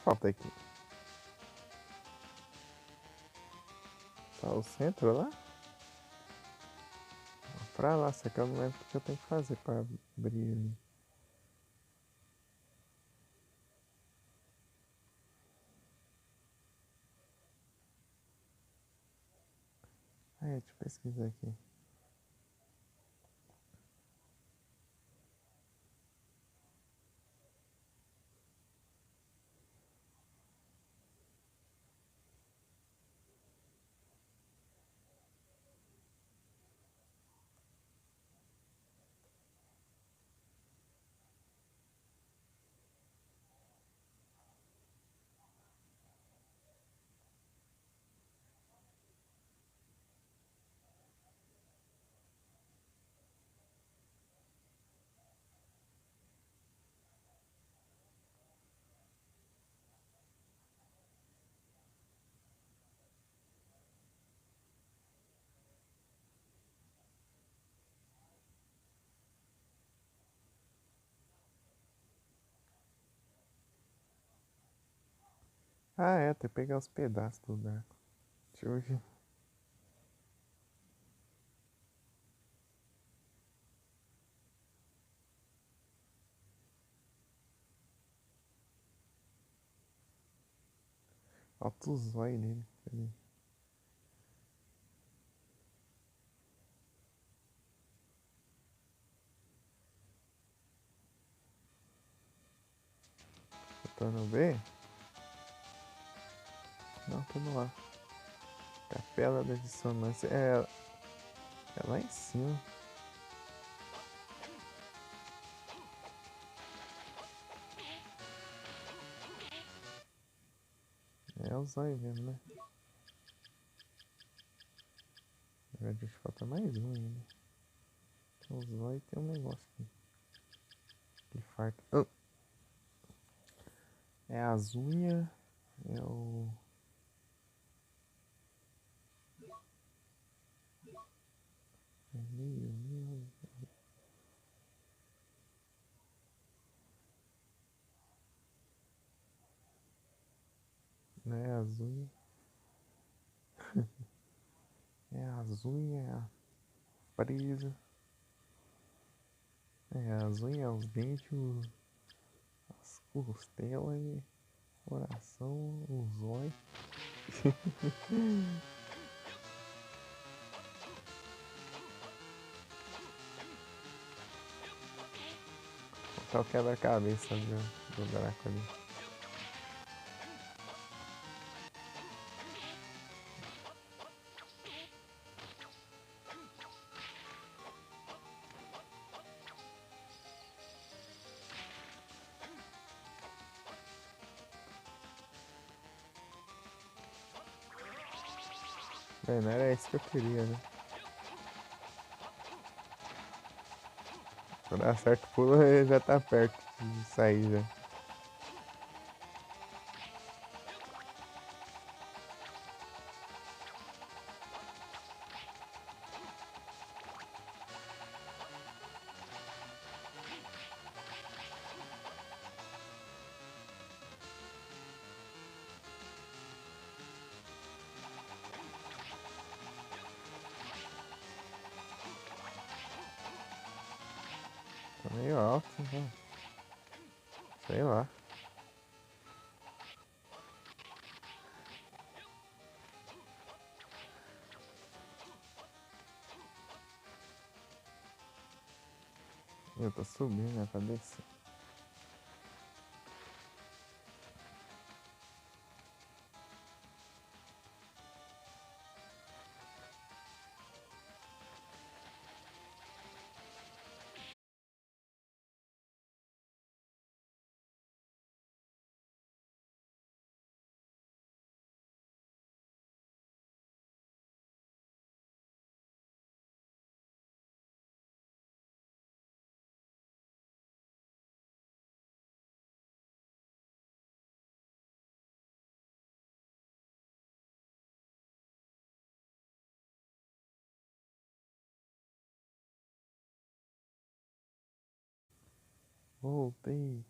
Falta aqui. Só o centro lá? Pra lá, só que eu não lembro o que eu tenho que fazer pra abrir ali. Deixa eu pesquisar aqui. Tem que pegar os pedaços do arco. Deixa eu ver. Falta o zóio nele. Cadê? Eu tô no B? Não, tô no A. Capela da Dissonância. É lá em cima. É o zóio mesmo, né? Na verdade, falta mais um ainda. Tem o zóio e tem um negócio aqui. Que farta. Oh. É as unhas. É o. Não é as unhas. É as unhas, é a presa. É as unhas, os dentes, as costelas e coração, os zóio. Tá o quebra-cabeça do buraco ali. Não era isso que eu queria, né? Quando acerta o pulo, ele já tá perto de sair já. Tá meio alto, né? Sei lá. Eu tô subindo, né? Pra descer. Voltei.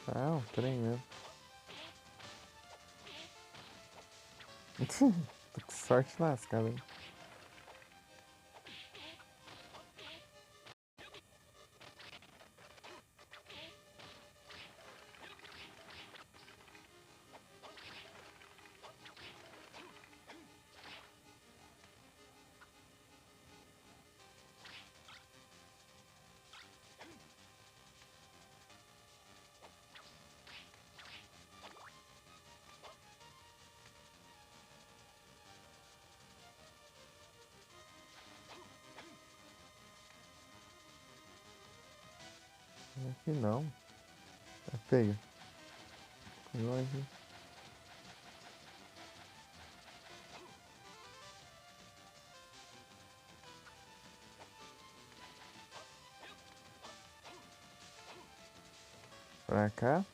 Ah, um trem mesmo. Tô com sorte lascada, hein? Aqui não. Tá feio. Longe. Pra cá.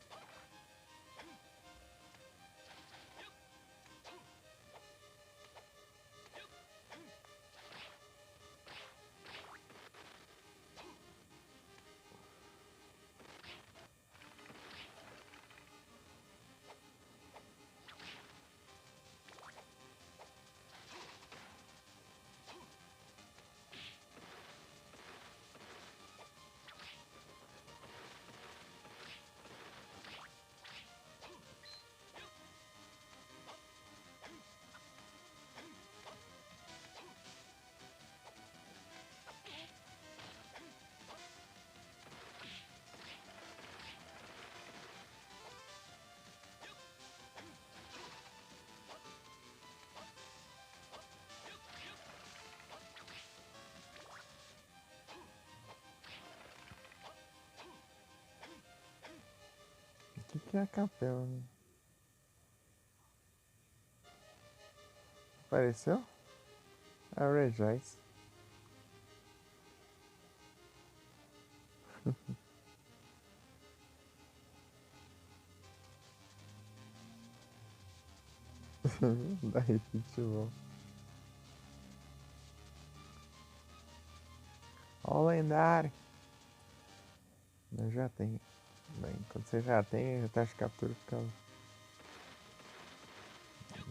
O que é a capela, né? Apareceu? A Rejoice. Daí, futebol. Ó o lendário. Eu já tenho. Bem, quando você já tem, a taxa de captura fica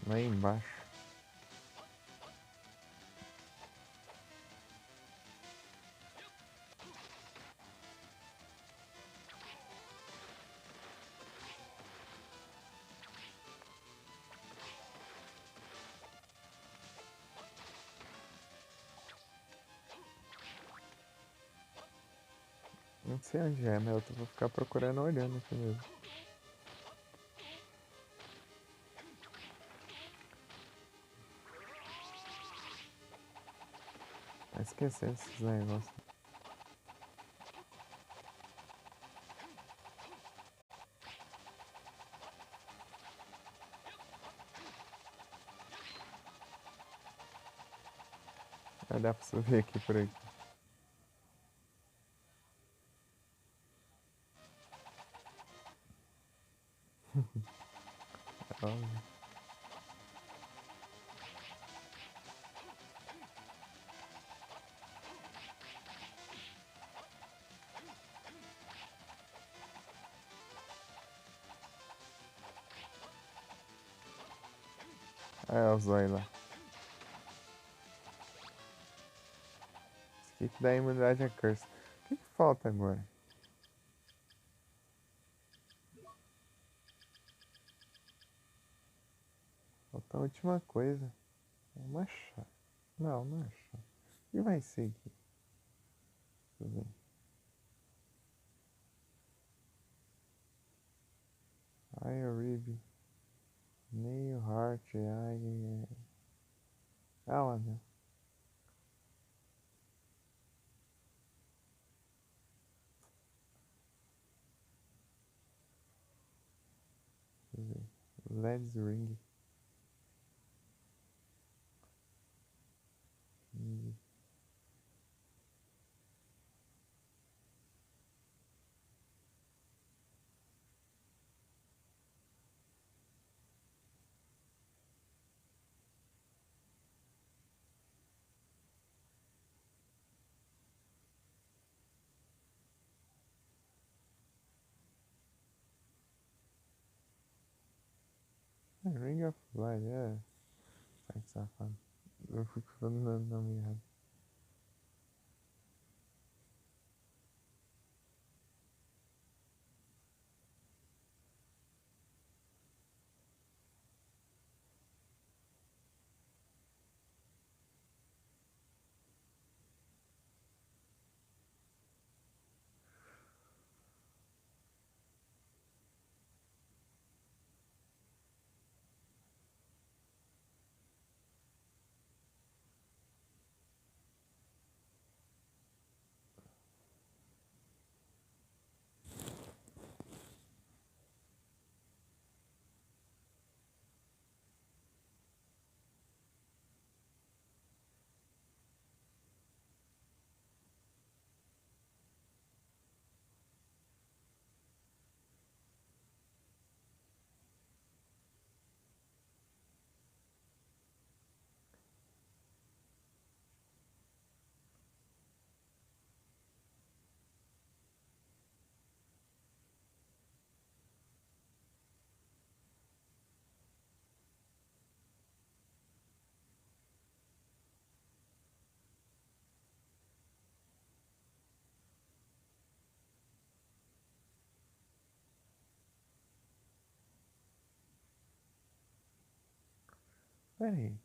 lá embaixo. Não sei onde é, mas eu vou ficar procurando olhando aqui mesmo. Tá esquecendo esses negócios. Vai dar pra subir aqui por aqui. Óbvio. É, o zóio lá. Esse que dá imunidade a curse. O que falta agora? Falta a última coisa. Uma chave. Não, não é chave. O que vai ser aqui? Deixa eu ver. Eye Rib. Nail Heart. Eye. Ah, lá, né? Deixa eu ver. Led's Ring. Ring of Light, é. Ai, que safado. Eu fico falando o nome errado. Pera aí.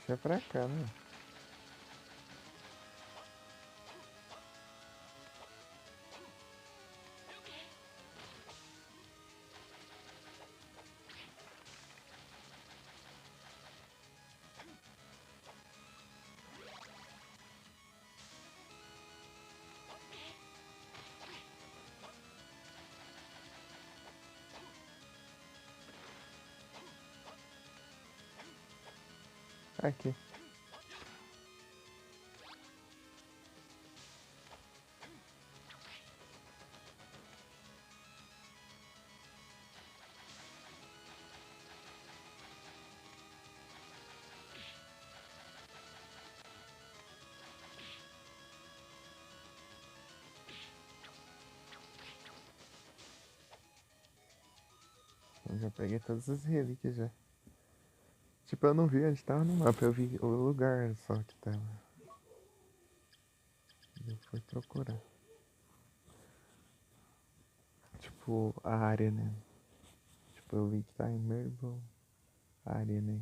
Isso é pra cá, né? Aqui. Eu já peguei todas as relíquias já. Tipo, eu não vi onde tava no mapa, eu vi o lugar só que tava. Eu fui procurar. Tipo, a área, né? Tipo, eu vi que tá em Marble área, né?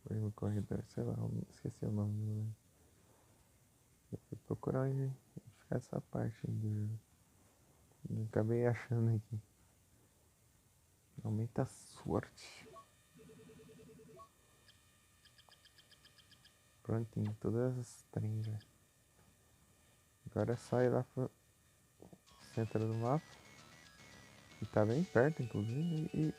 Pelo corredor, sei lá, eu esqueci o nome do lugar. Eu fui procurar onde ficar essa parte do jogo. Eu acabei achando aqui. Aumenta a sorte. Prontinho, todas as trens já. Agora é só ir lá pro centro do mapa. E tá bem perto, inclusive. E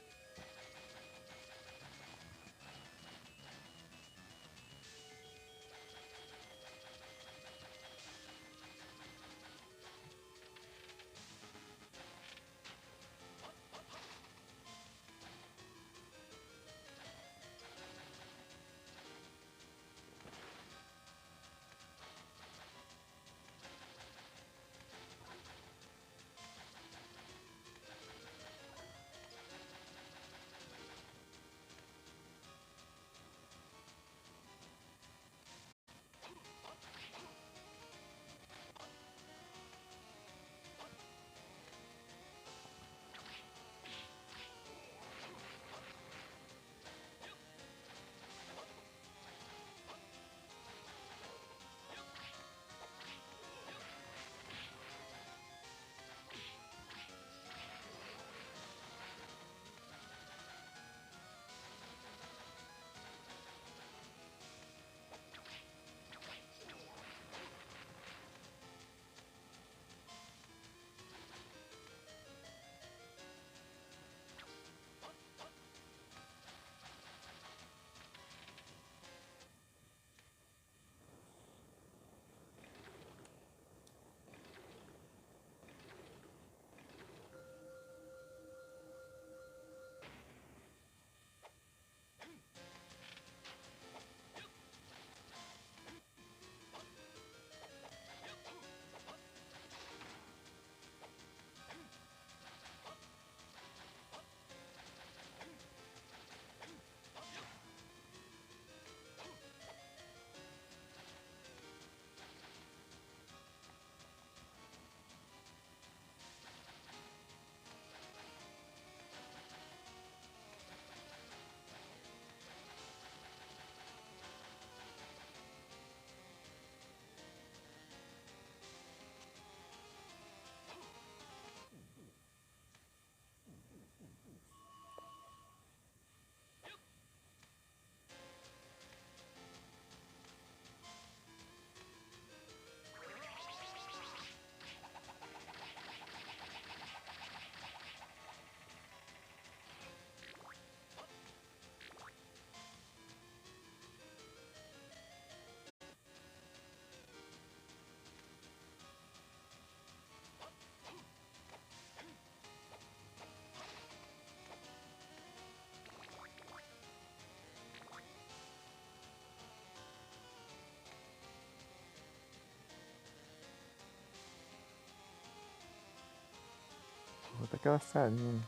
bota aquela salinha.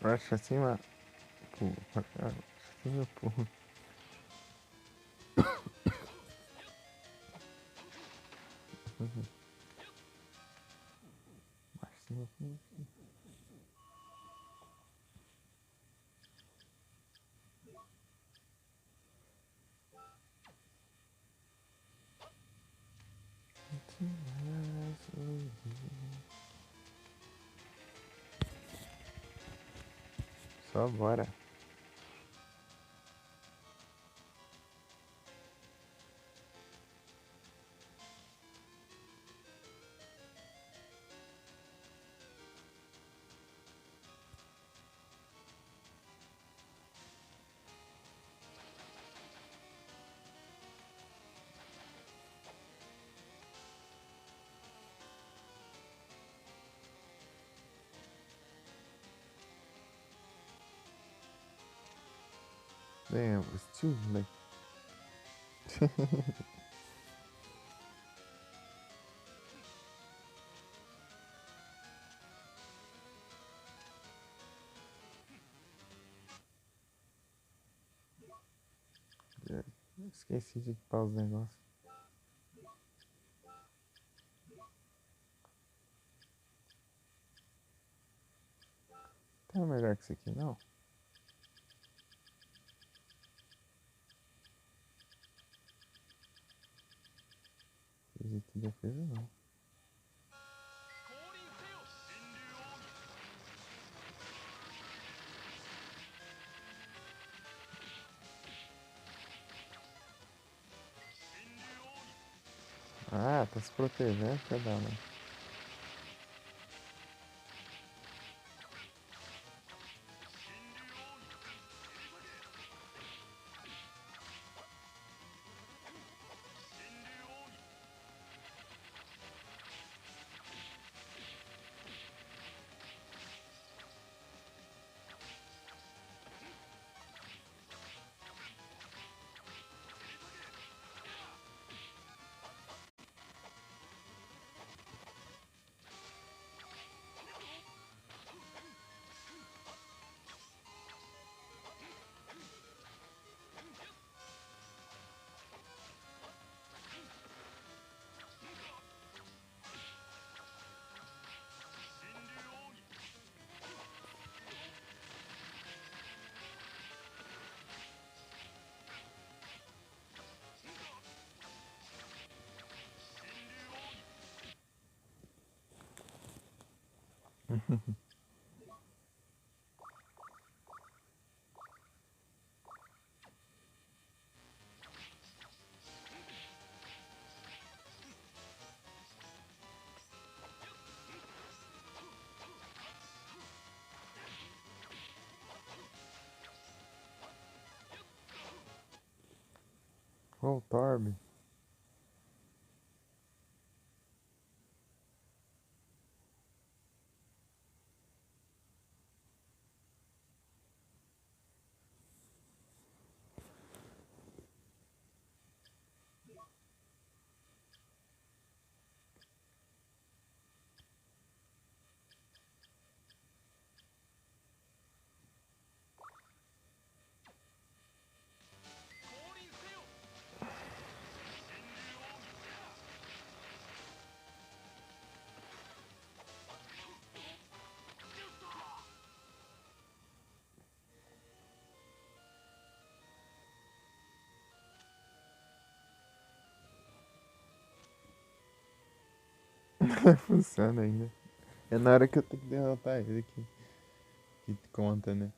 Acho assim uma. Pô, acho assim eu pô. Só bora. Damn, it's too late. Esqueci de equipar os negócios. Tem melhor que isso aqui, não? Física e defesa, não. Ah, tá se protegendo, filho da mãe. Ô, Torb. Funciona ainda. É na hora que eu tenho que derrotar ele que conta, né?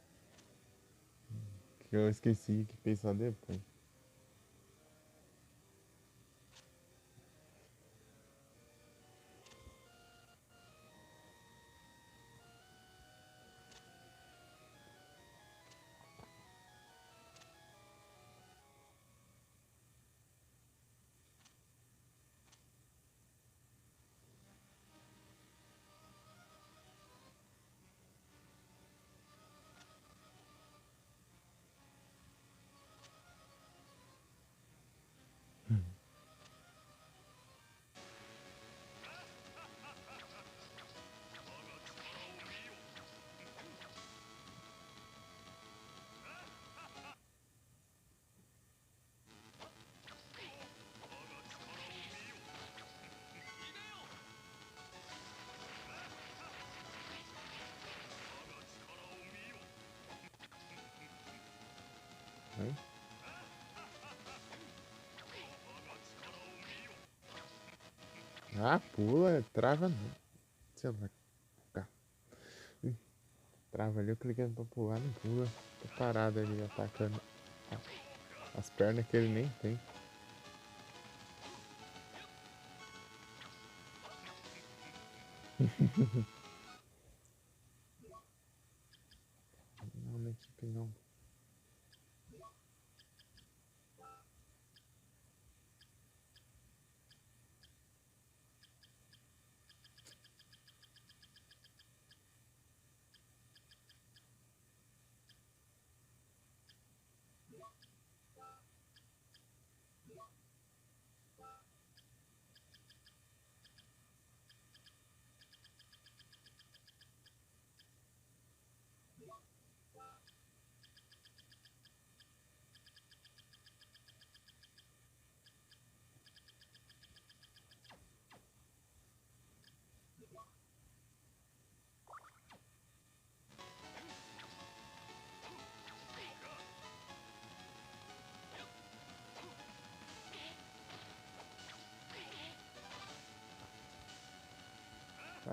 Que eu esqueci que pensar depois. Ah, pula, trava não. Sei lá. Tá. Trava ali, eu clicando pra pular, não pula. Tô parado ali, atacando as pernas que ele nem tem. Não, na equipe não.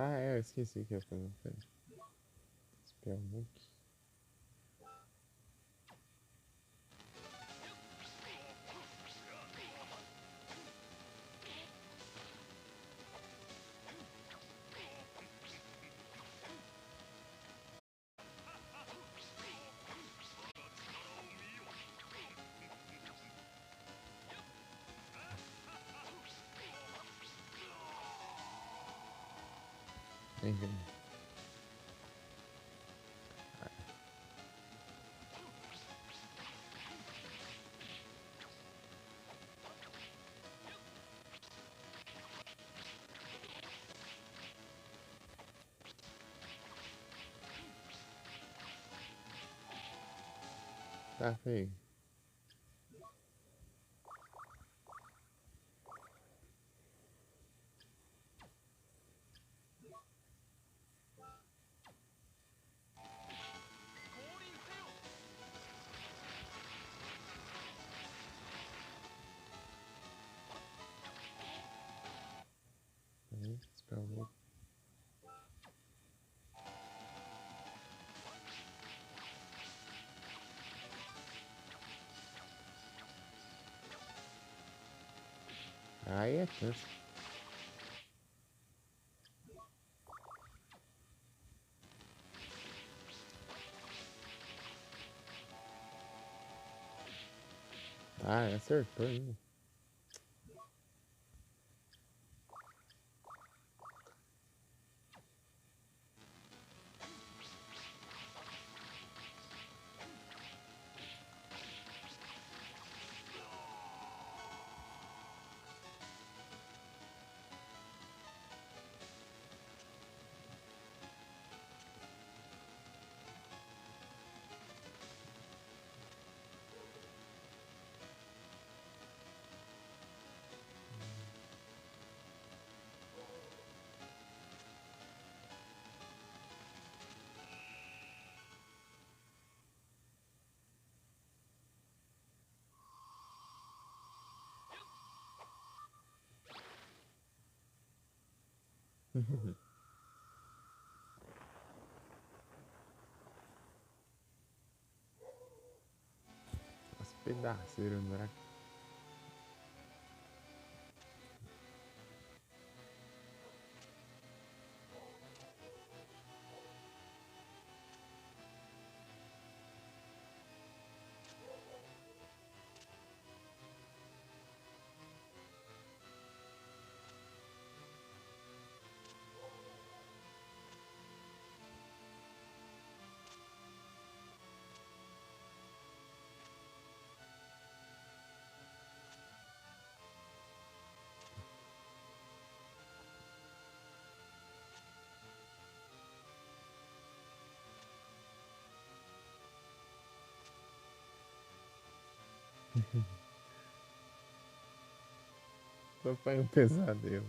Ah, é, eu esqueci que ia fazer. Spellbook. Enfim. Tá feio. Spellbook. Aí é chance. Ah, acertou ainda. As pedaceiras no buraco. Só foi um pesadelo.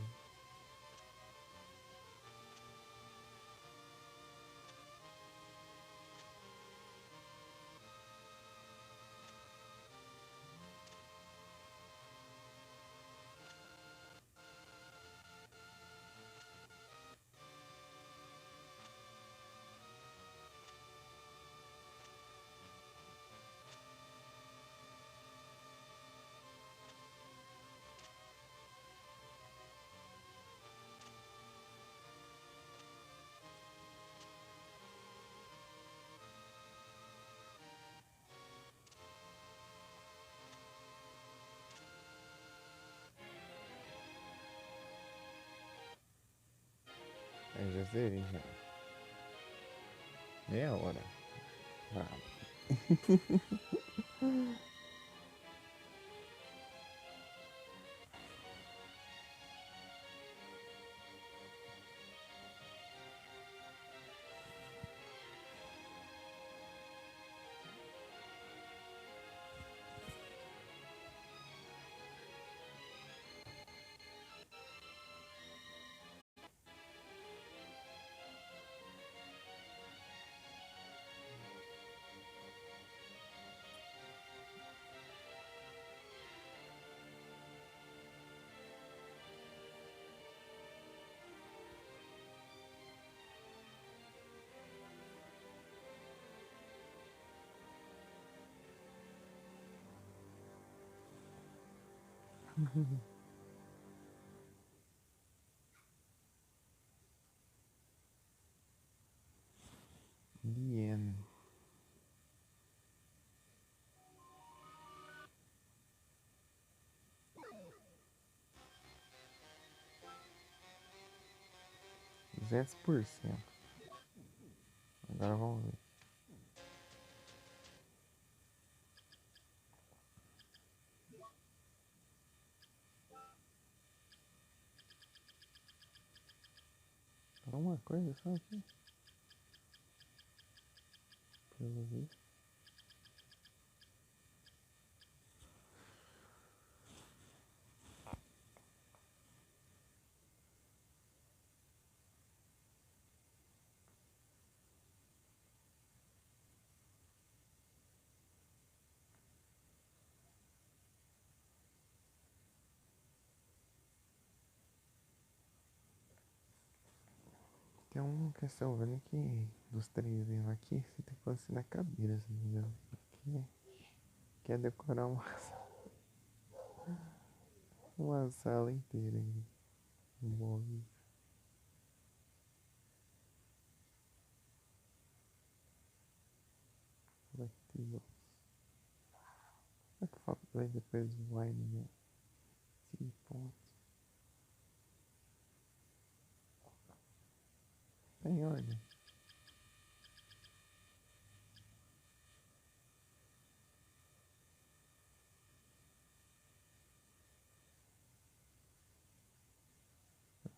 Eu já zerei já. Meia hora. Bravo. Bien. %. Agora vamos ver. Uma coisa só aqui. Pelo visto. Tem uma questão vendo que dos trezinhos aqui, você tem que fazer na cadeira, se não me engano. Aqui quer decorar uma sala inteira aí. Móveis. Collectibles. Será que falta ver depois do wine, né? 5 pontos. Tem ordem.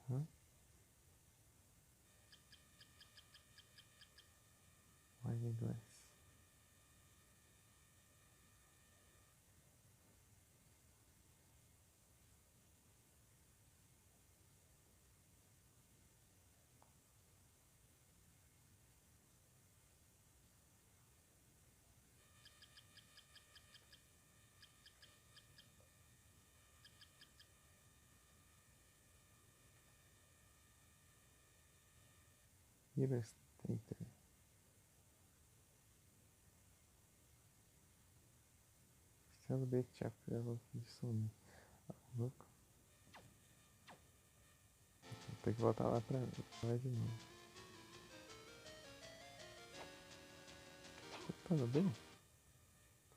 Uhum. Wine glass. Illustrator. Celebrate chapter of Sony. Louco. Vou ter que voltar lá pra lá de novo. Tá tudo bem?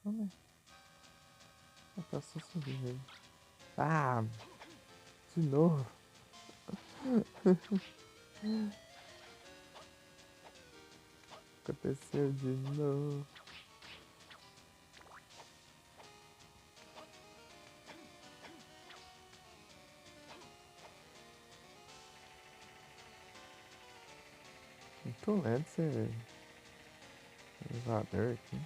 Tá bem. Tá só subindo aí. Ah! De novo. Aconteceu de novo. Não tô lendo esse elevador aqui.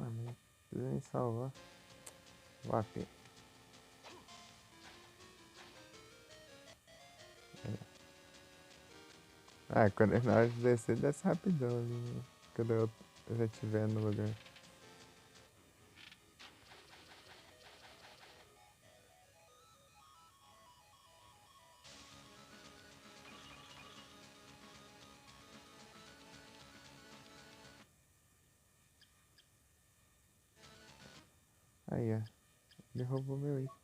Ah, mas precisa me salvar. Vou até. Ah, quando na hora de descer, desce rapidão ali, né? Quando eu já estiver no lugar. Aí, ó. Ele roubou meu item.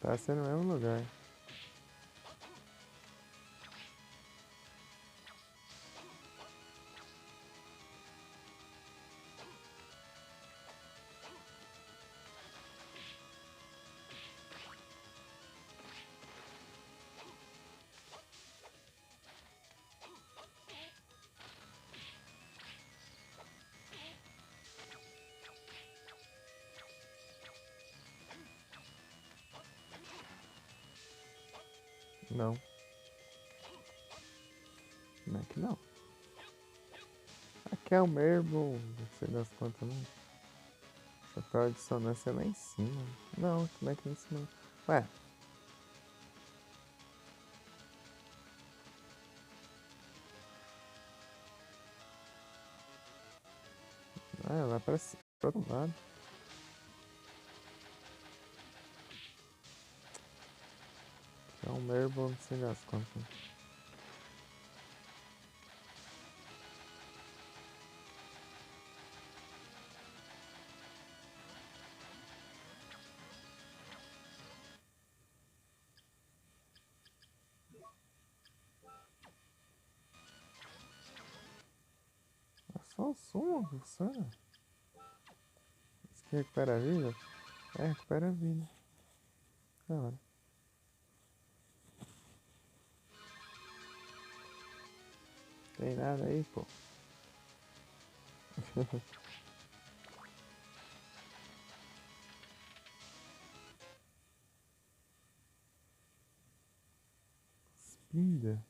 Tá sendo no mesmo lugar. Não. Como é que não? Aqui é o mesmo. Não sei das contas não. Chapéu de dissonância é lá em cima. Não, como é que é em cima? Ué. Ah, lá pra cima. Pro outro lado. Aqui é o mesmo, não sei das contas. É só o som, funciona. Isso aqui recupera a vida? É, recupera a vida. Da hora. Tem nada aí, pô. Espinda.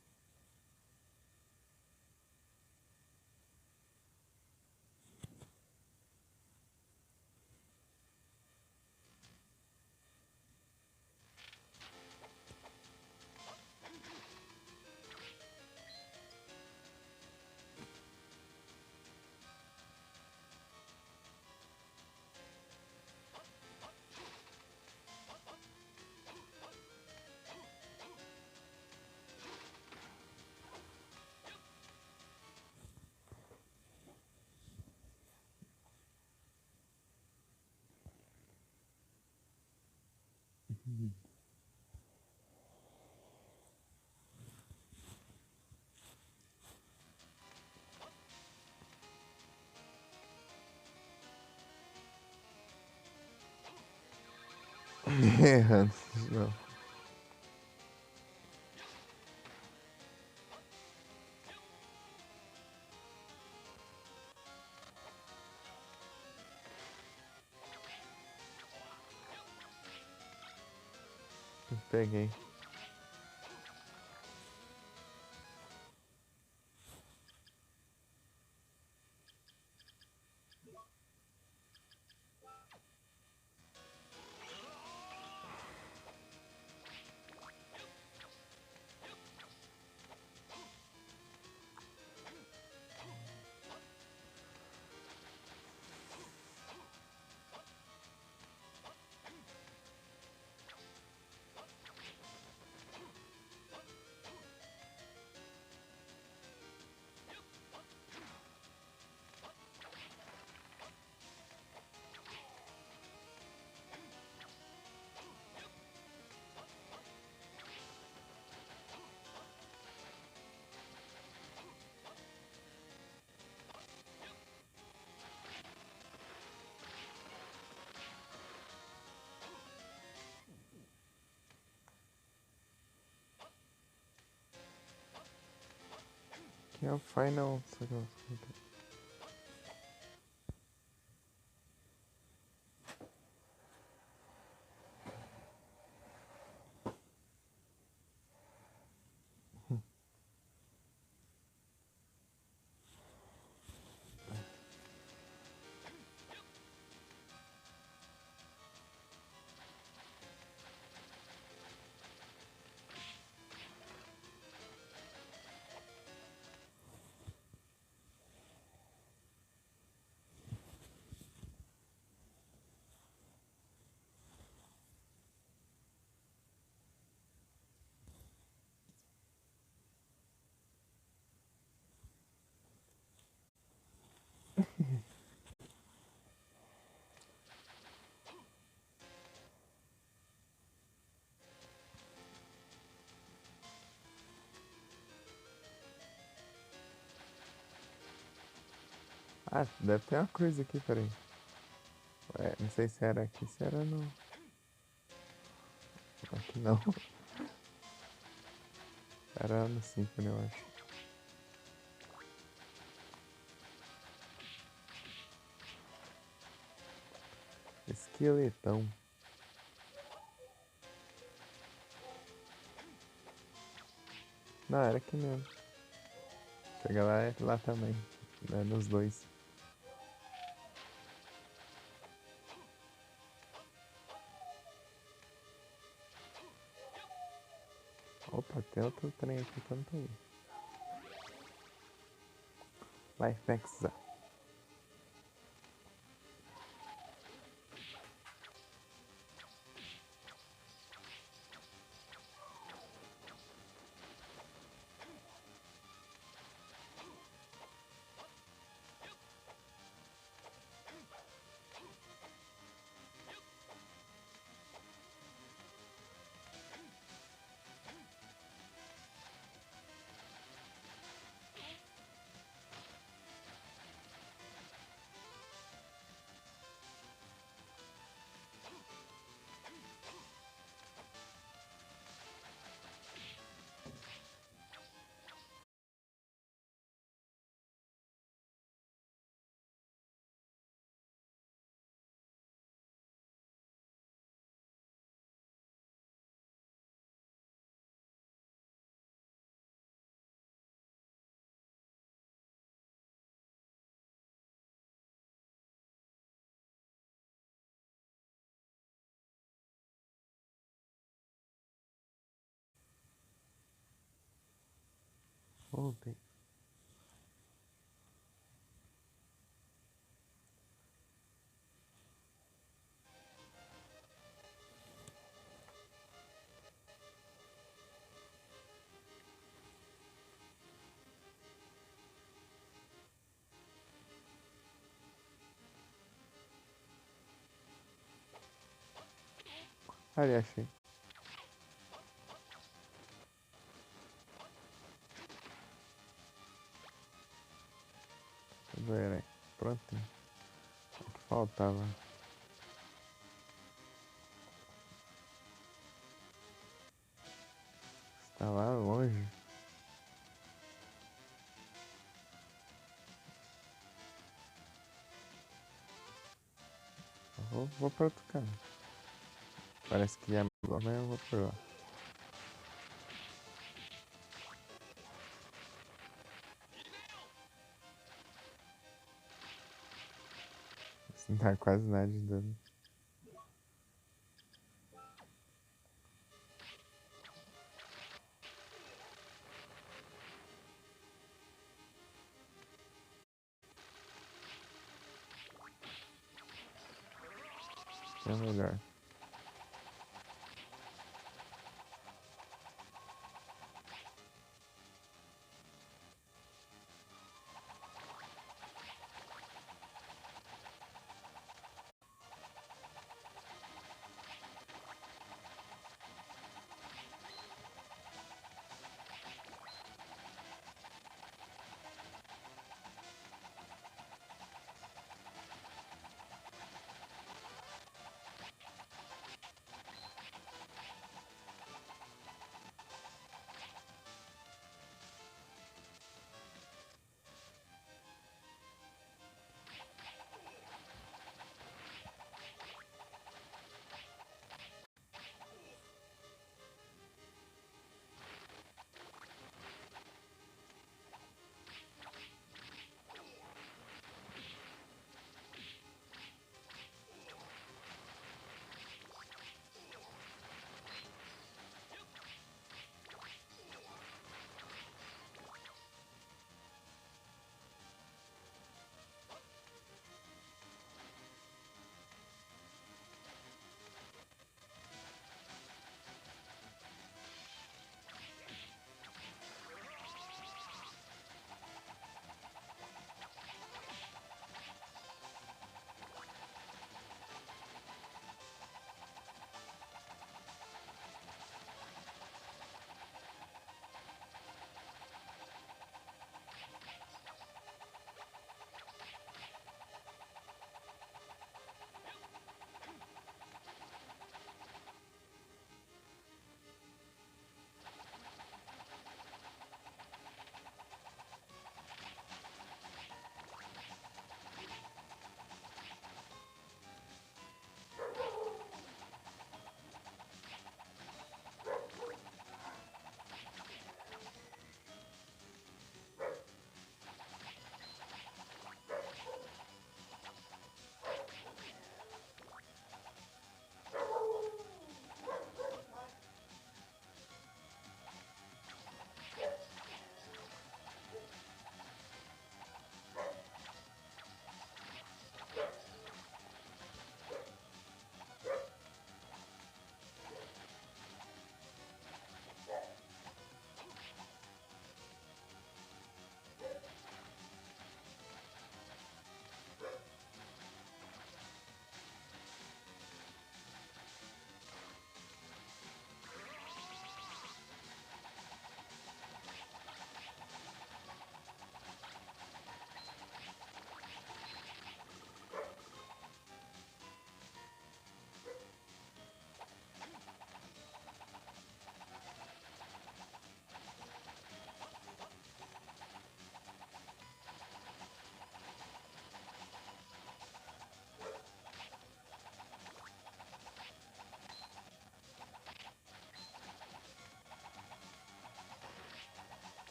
Errando. Não. Peguei. Aqui é o final. Ah, deve ter uma cruz aqui, peraí. Ué, não sei se era aqui, se era no. Aqui não. Era no Symphony, eu acho. Esqueletão. Não, era aqui mesmo. Chega lá, é lá também. É nos dois. Opa, tem outro trem aqui que eu não tô vendo. Life X. Voltei. Ali, achei. Deixa eu ver aí. Pronto. O que faltava? Está lá longe. Vou pra outro canto. Parece que é melhor, mas eu vou por lá. Não dá quase nada de dano. É melhor.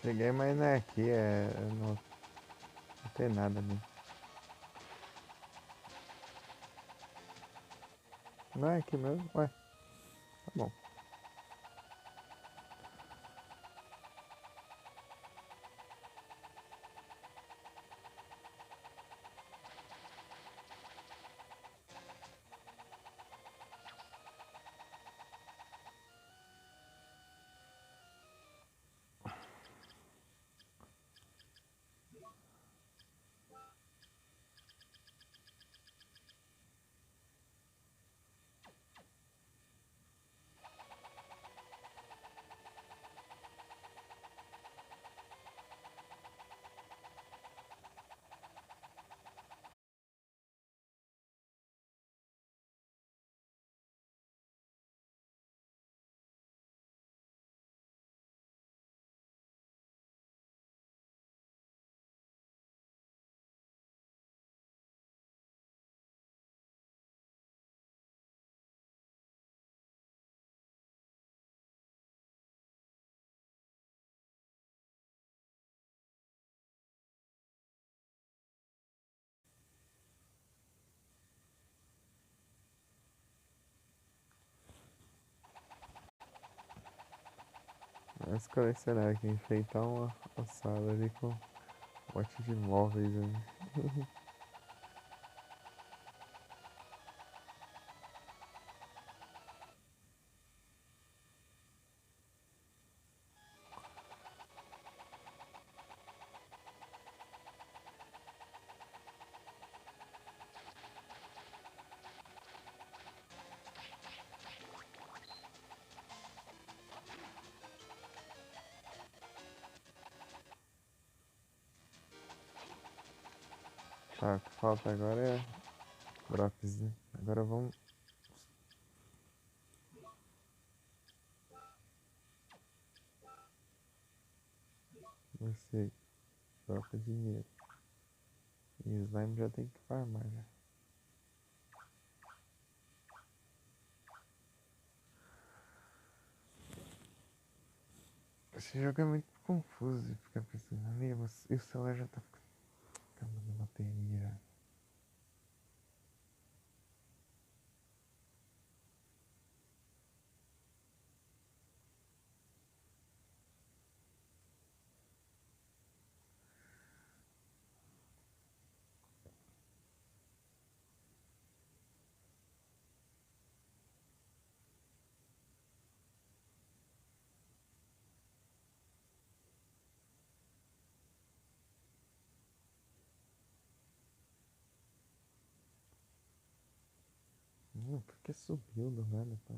Cheguei, mas não é aqui, não tem nada ali. Não é aqui mesmo? Ué, tá bom. Vamos colecionar aqui, enfeitar uma sala ali com um monte de móveis ali. Tá, o que falta agora é drops, né? Agora vamos. Você dropa dinheiro. E slime já tem que farmar já. Esse jogo é muito confuso e fica pensando ali, e o celular já tá ficando na bateria. Por que subiu do nada, pai?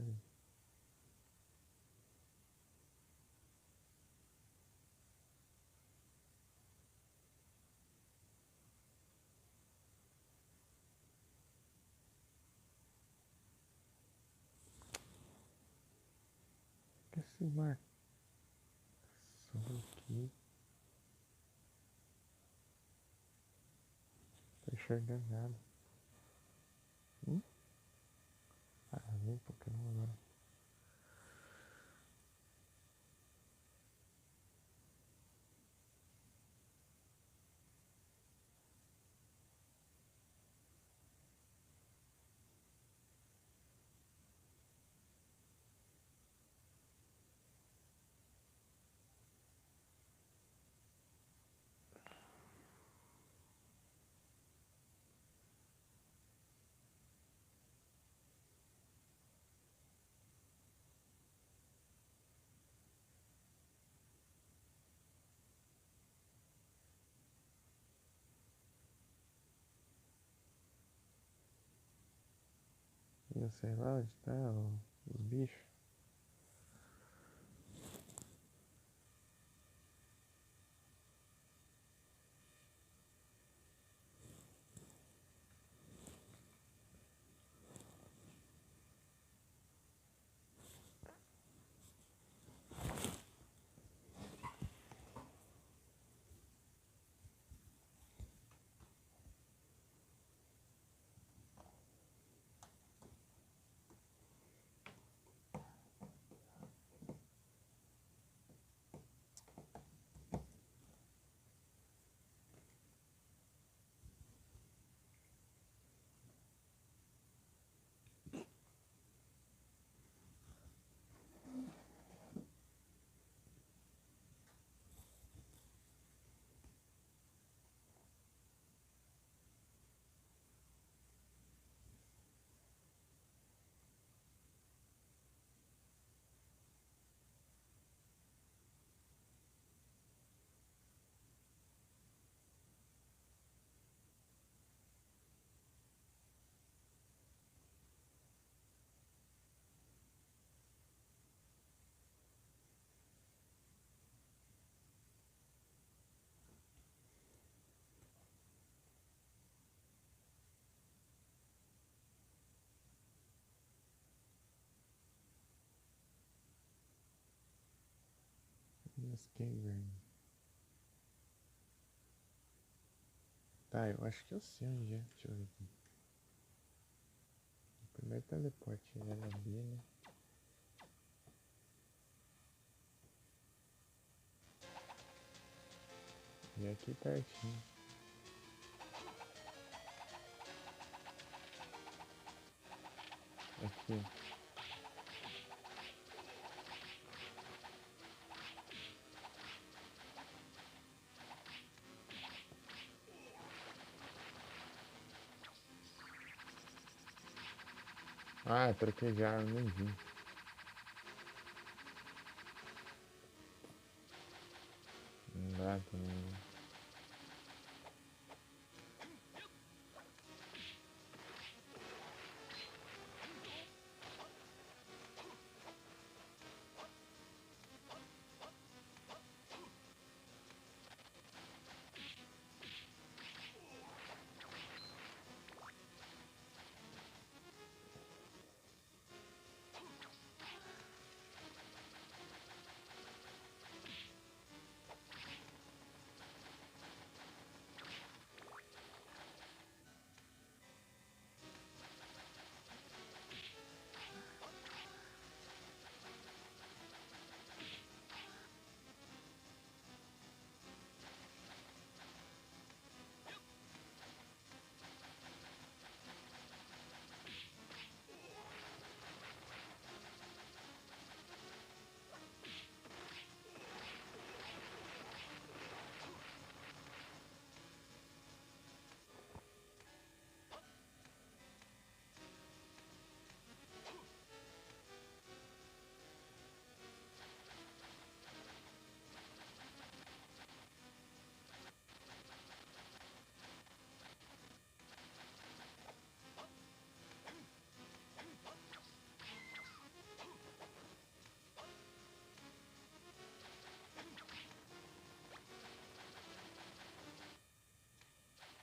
Por que esse mar subiu aqui? Não tô enxergando nada. Ah, vem Pokémon agora. E eu sei lá onde tá os bichos. lasquei, velho. Tá, eu acho que eu sei onde é. Deixa eu ver aqui. O primeiro teleporte era ali, né? E aqui pertinho. Aqui. Ah, troquei de arma, nem vi. Não dá também.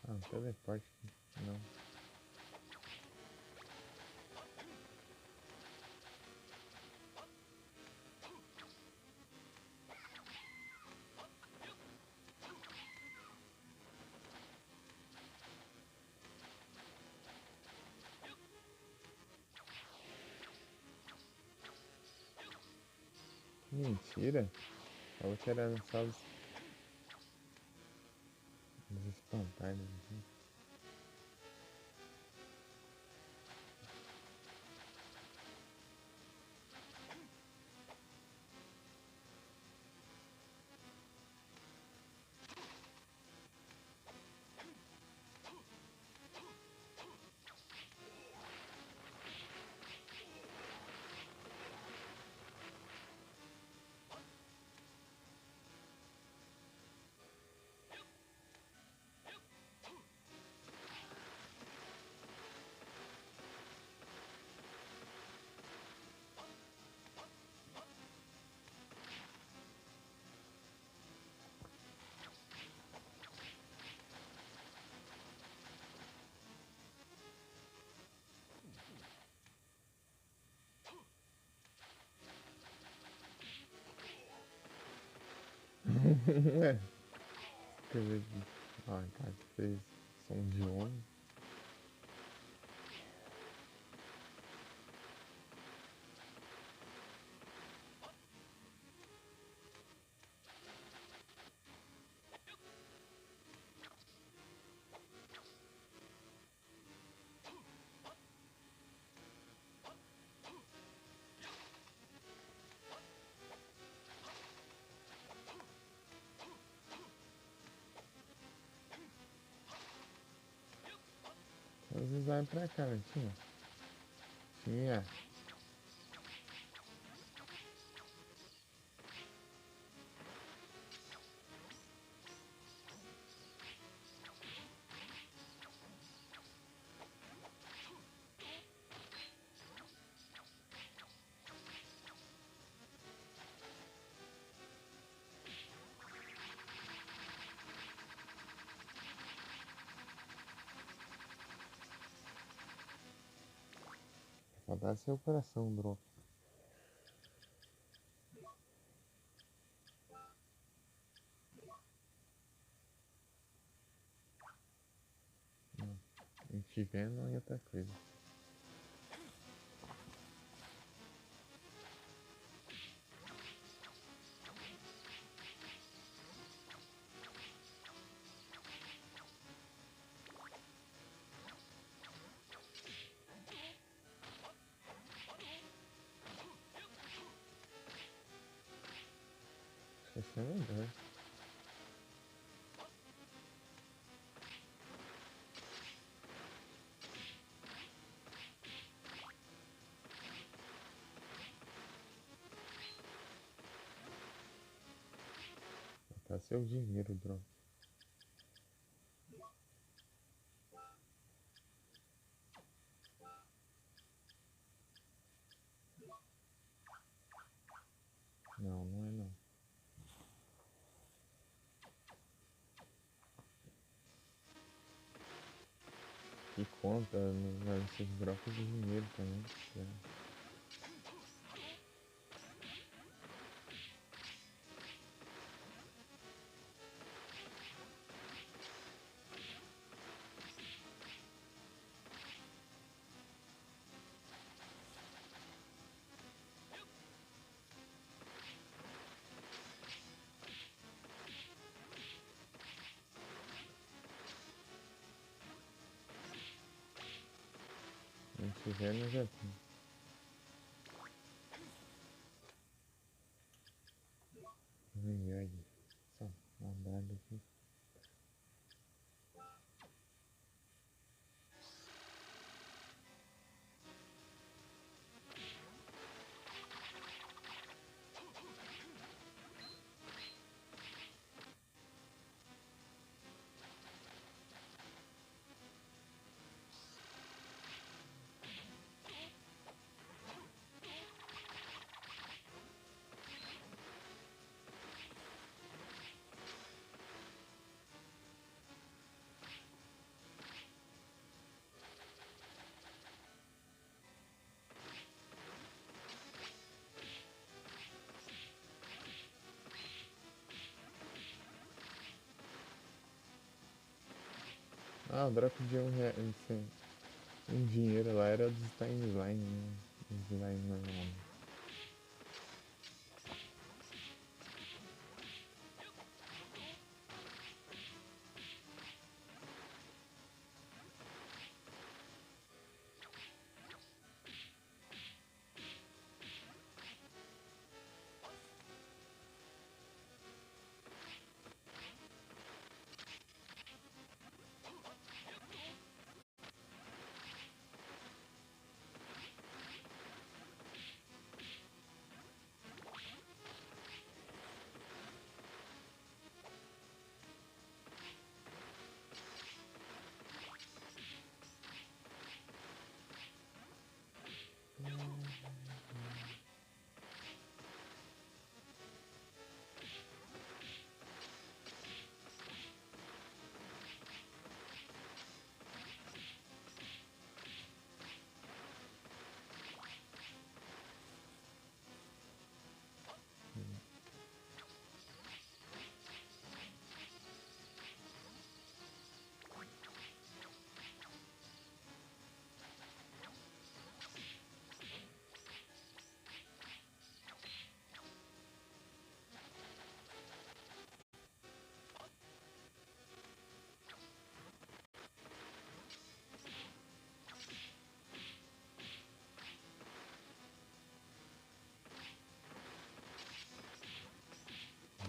Ah, teleporte. Não. Mentira. Falou que era só os espantalhos aqui. É. Coisa de. Ah, cara, que fez som de homem. Às vezes vai pra cá, não tinha? Tinha. Só dá seu coração, drop. Venom e outra coisa. Esse é melhor. Tá seu dinheiro, bro. Não, não é não. E conta, vocês trocam de dinheiro também. Não tiver, nós já tem. Ai, ai. Só mandar aqui. Ah, o drop de um dinheiro lá era dos timeline, né? Slime normal.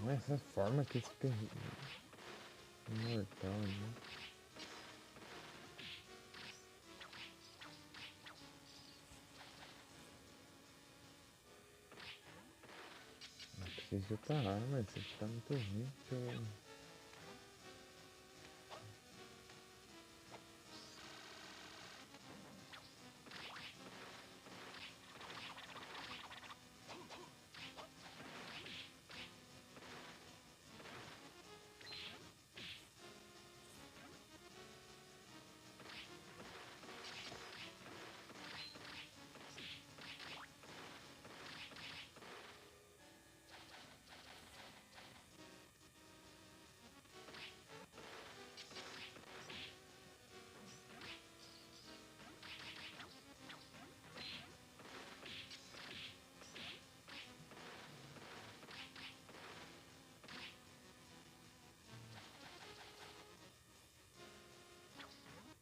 Não é essa forma que esse imortal, né? Não precisa de outra arma, isso aqui tá muito ruim.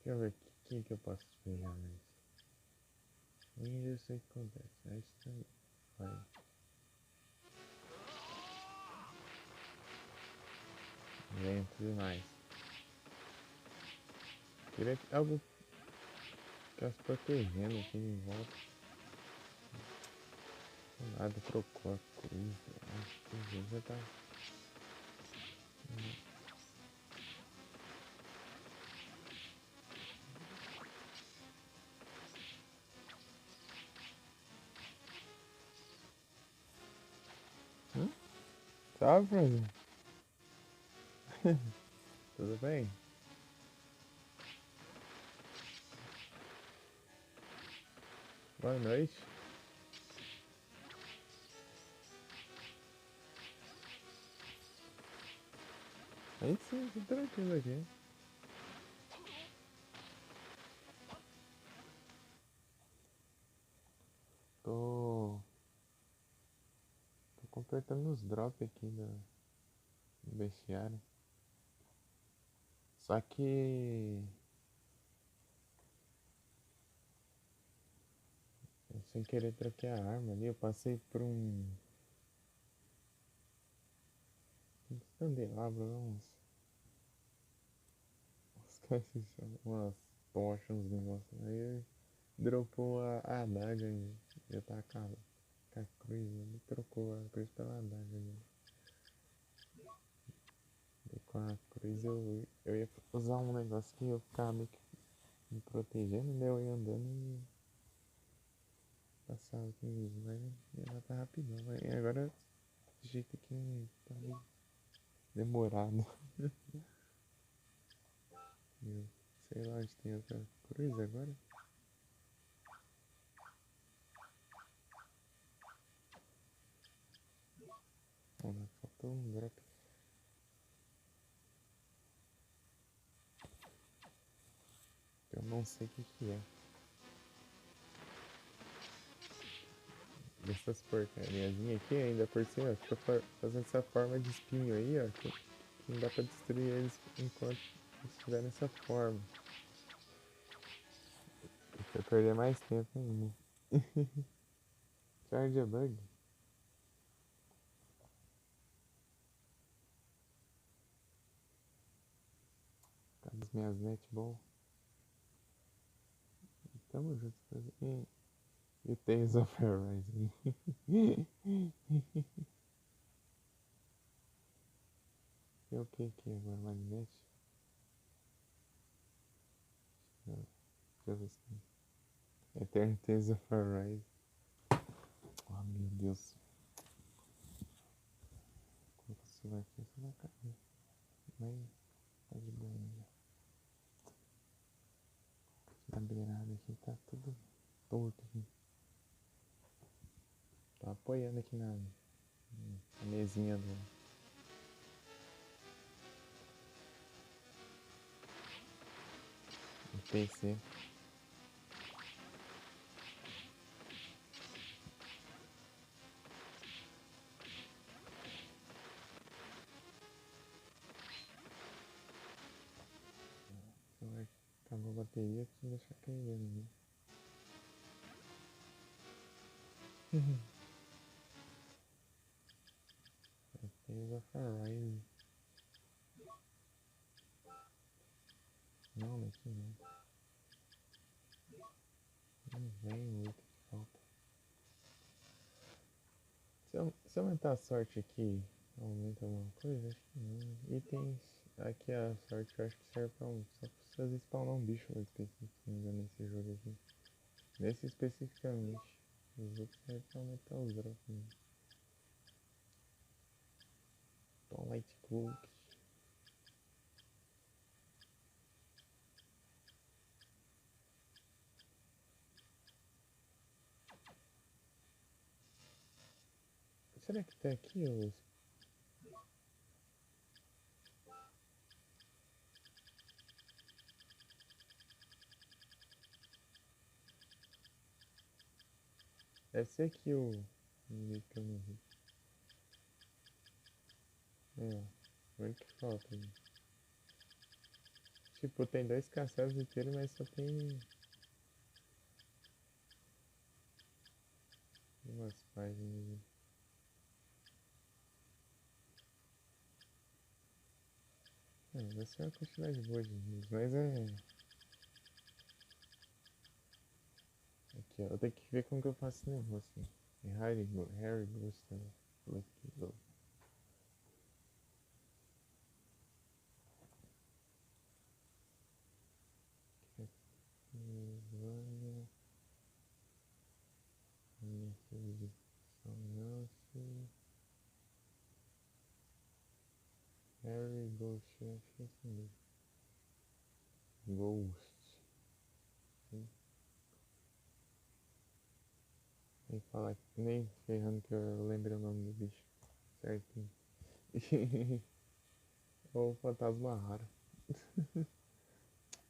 Deixa eu ver quem que eu posso pegar mais. Ninja eu sei o que acontece. Aí isso vai. Lento demais. Queria algo que ficasse protegendo aqui em volta. Nada trocou a cruz. Acho que já tá. Salve, Frozen. Tudo bem? Boa noite. Aí sim, tô tranquilo aqui. Tô. Tô completando os drops aqui do bestiário. Só que. Eu, sem querer troquei a arma ali, eu passei por uns candelabros, uns caras, umas tochas, uns negócios. Aí dropou a adaga e eu tava com a cruz, ele trocou a cruz pela adaga ali. E com a cruz eu ia usar um negócio que eu ficava meio que me protegendo, né? Eu ia andando e passava com isso, mas ia matar rapidão. E agora, do jeito que tá meio demorado. Eu sei lá onde tem outra cruz agora. Não, faltou um drop. Eu não sei o que é. Dessas porcariazinhas aqui ainda por cima, fica fazendo essa forma de espinho aí, ó. Que não dá pra destruir eles enquanto estiver nessa forma. Vai perder mais tempo ainda. Charge a bug. Cadê as minhas netball? Tamo junto. E o Tales of Arise. E o que aqui agora? Magnete? Deixa eu ver se. Eternal Tales of Arise. Oh meu Deus. Coloca o celular aqui, você vai cair. Mas tá de boa ainda. Na beirada aqui tá tudo torto aqui. Tô apoiando aqui na mesinha do PC. O celular acabou a bateria, preciso deixar carregando, né? Tales of Arise. Não, aqui não. Não vem muito que falta. Se eu aumentar a sorte aqui, aumenta alguma coisa? Acho que não. Itens. Aqui a sorte eu acho que serve pra só pra você spawnar um bicho lá específico, se não me engano, nesse jogo aqui. Nesse especificamente. Os outros servem pra aumentar os drops, né? Tom Light Cloak. Será que tá aqui os. Deve ser aqui o. Que eu não vi. É, ó. O que falta aí. Tipo, tem dois castelos inteiros, mas só tem umas páginas. Vai ser uma quantidade boa de livros, mas é. Aqui, ó. Eu tenho que ver como que eu faço esse negócio. Harry Ghost Lucky. Castlevania. Minha edição Nelson. Harry Ghost. Acho que é isso mesmo. Ghost. Nem falar, nem ferrando que eu lembrei o nome do bicho certinho. Ou fantasma raro.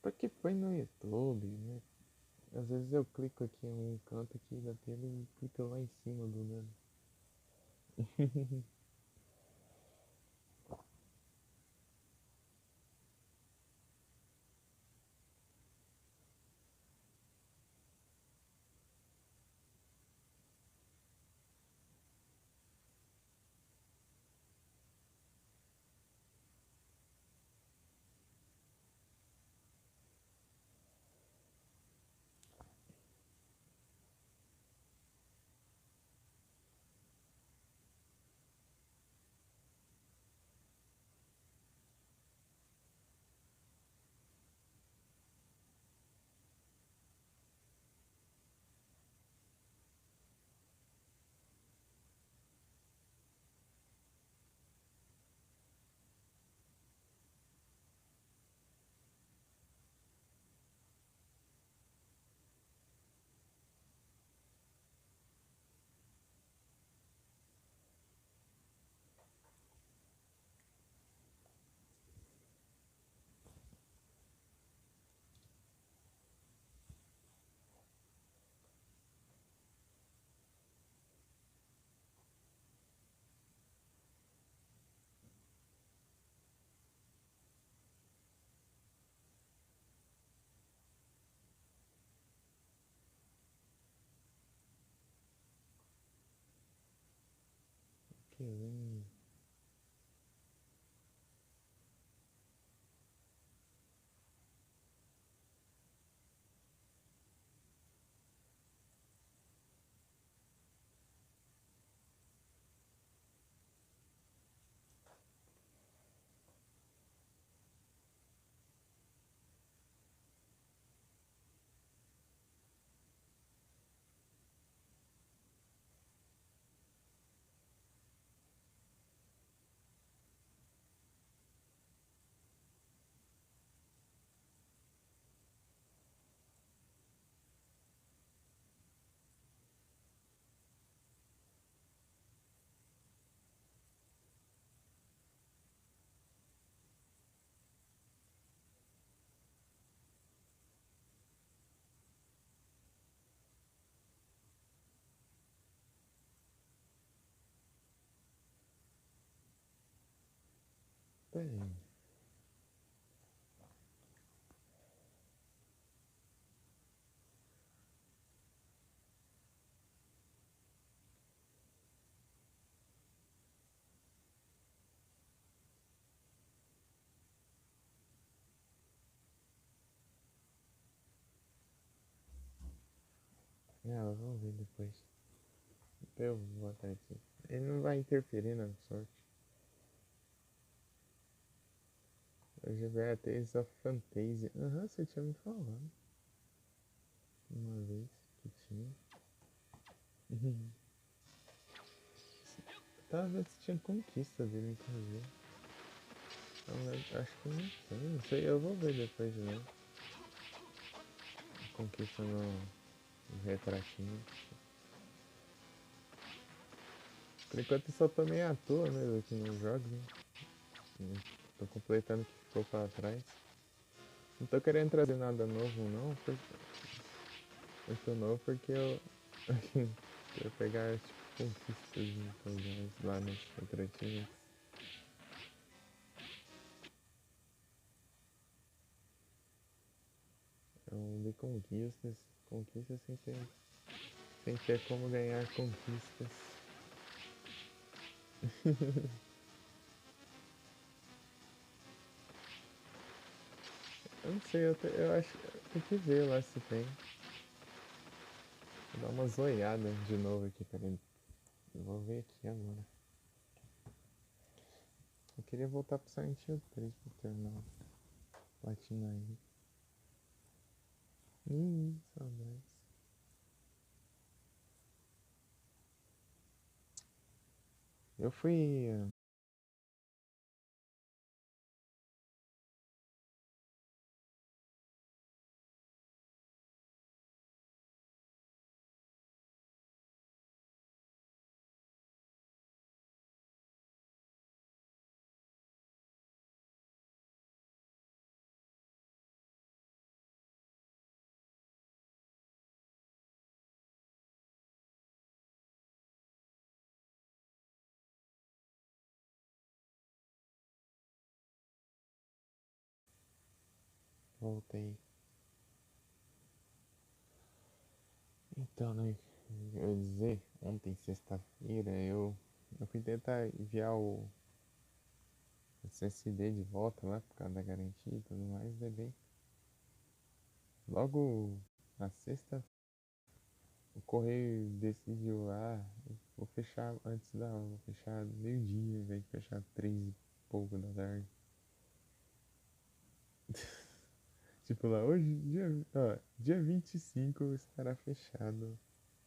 Porque põe no YouTube, né? Às vezes eu clico aqui em um canto aqui da tela e clico lá em cima do nada. Que lindo. Bem, vamos ver depois. Eu vou botar aqui. Ele não vai interferir na sorte. Hoje vai a Tales of Fantasia. Aham, você tinha me falado. Uma vez que tinha. Tava vendo se tinha conquista dele, inclusive. Acho que não tem, não sei, eu vou ver depois de novo. Conquista no retratinho. Por enquanto eu só tô meio à toa mesmo aqui nos jogos, né? Tô completando o que ficou pra trás. Não tô querendo trazer nada novo não, muito novo porque eu quero pegar tipo conquistas lá nos retratinhos. conquistas. Conquistas sem ter como ganhar conquistas. Eu não sei, eu acho. Tem que ver lá se tem. Vou dar uma zoiada de novo aqui, peraí. Eu vou ver aqui agora. Eu queria voltar pro Silent Hill 3 pra terminar. Platinar aí. Saudades. Eu fui. Voltei. Então, né? Eu ia dizer, ontem, sexta-feira, eu fui tentar enviar o SSD de volta lá por causa da garantia e tudo mais, daí bem. Logo na sexta, o correio decidiu, vou fechar vou fechar meio-dia, em vez de fechar 3 e pouco da tarde. Tipo lá, hoje, dia 25 estará fechado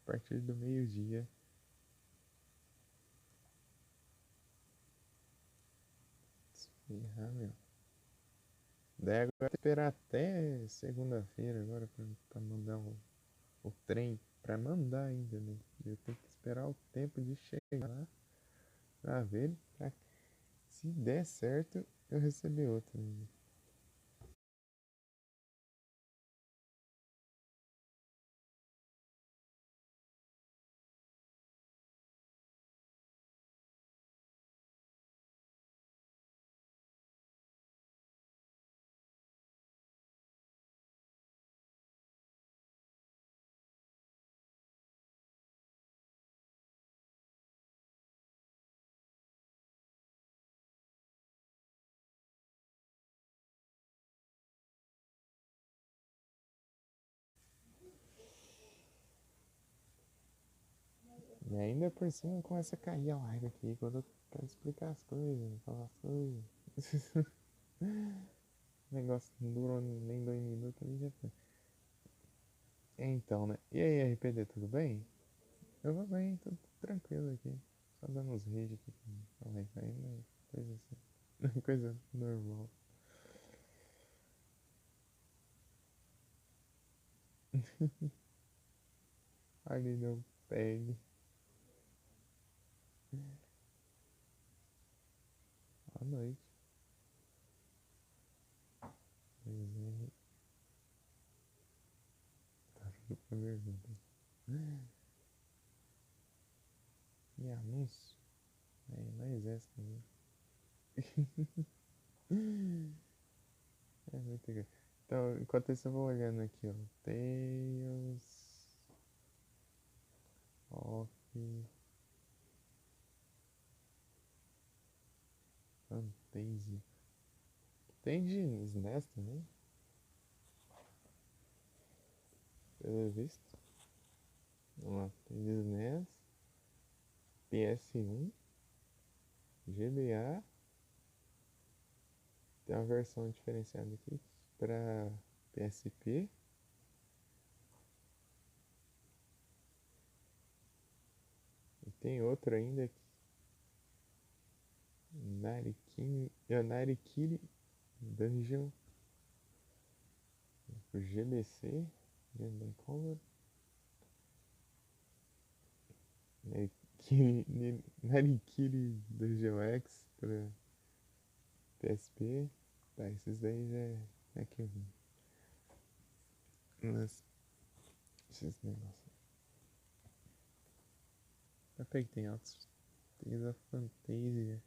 a partir do meio-dia. Meu. Daí agora tem que esperar até segunda-feira agora pra mandar o trem. Pra mandar ainda, né? Eu tenho que esperar o tempo de chegar lá pra ver. Se der certo, eu receber outro. Né? E ainda por cima começa a cair a live aqui quando eu quero explicar as coisas, falar as coisas. O negócio não durou nem 2 minutos ali já foi. Então, né? E aí, RPD, tudo bem? Eu vou bem, tudo tranquilo aqui. Só dando uns rage aqui com a Wi-Fi, mas coisa assim. Coisa normal. Ali não pegue. À noite. Pois é. Tá tudo pra pergunta. E anúncio? Aí, mais essa também. É muito legal. Então, enquanto isso eu vou olhando aqui, ó. Tales of Fantasy. Tem de SNES também, pelo visto. Vamos lá. Tem de SNES, PS1, GBA. Tem uma versão diferenciada aqui para PSP. E tem outra ainda aqui. Narikiri Dungeon por GBC, Game Boy Color. Narikiri Dungeon X para PSP. Tá, esses daí já é que eu vi. Mas esses negócios. Até que tem altos. Tem a Fantasia.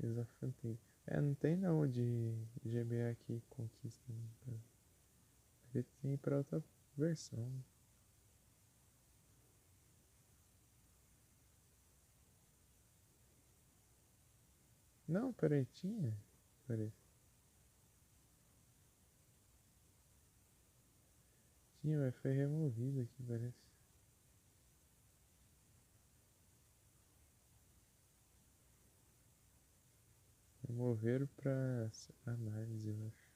Exatamente. É, não tem não de GBA aqui, Conquista. Né? Ele tem pra outra versão. Não, peraí, tinha? Peraí. Tinha, mas foi removido aqui, parece. Removeram pra análise, eu acho.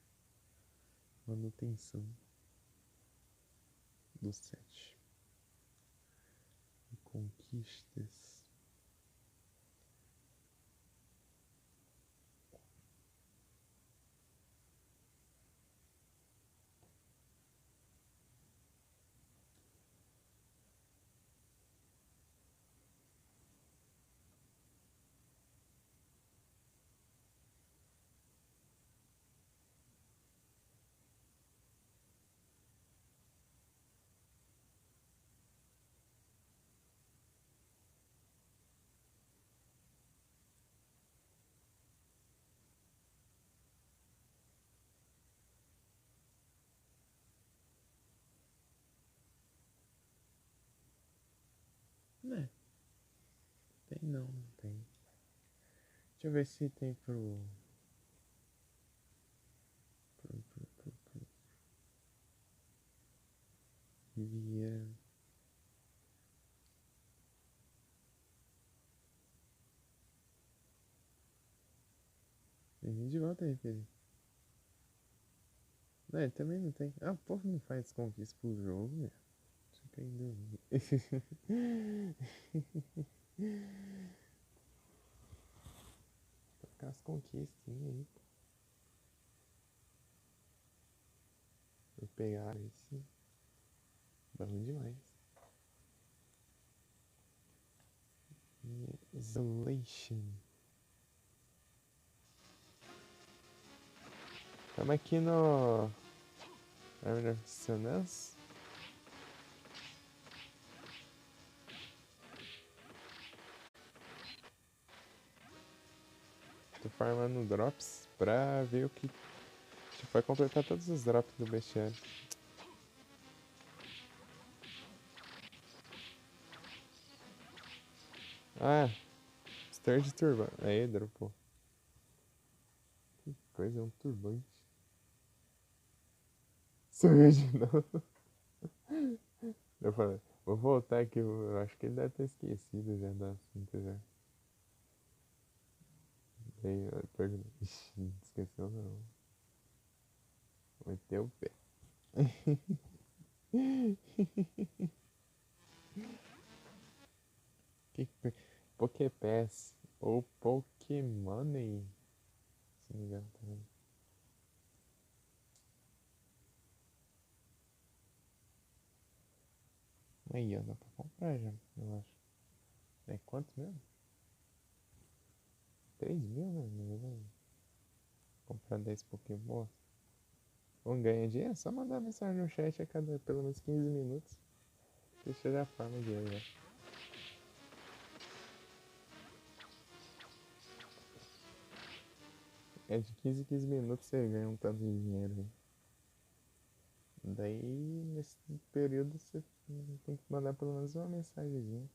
Manutenção do set. Conquistas. Né? Tem não, não tem. Deixa eu ver se tem pro Riviera. Bem-vindo de volta aí, Pedro. Não, ele também não tem. Ah, o povo não faz conquista pro jogo, meu. Deixa eu cair em dúvida. Trocar as conquistinhas aí. Vou pegar esse. Bom demais. Isolation. Estamos aqui no Army of Dissonance. Tô farmando drops pra ver o que. A gente vai completar todos os drops do bestiário. Ah, Sturge Turbante. Aí, dropou. Que coisa, é um turbante. Surge, não. Eu falei, vou voltar aqui, eu acho que ele deve ter esquecido já da assunto já. Aí eu perguntei, esqueceu não. Meteu o pé. que, Poképass ou Pokémoney, se não me engano também. Aí, ó, dá pra comprar já, eu acho. É quanto mesmo? 3.000, né? Na verdade. Comprar 10 Pokébolas. Vamos ganhar dinheiro? É só mandar mensagem no chat a cada pelo menos 15 minutos. Deixa já farma dinheiro já. É de 15 em 15 minutos você ganha um tanto de dinheiro aí. Daí, nesse período, você tem que mandar pelo menos uma mensagenzinha.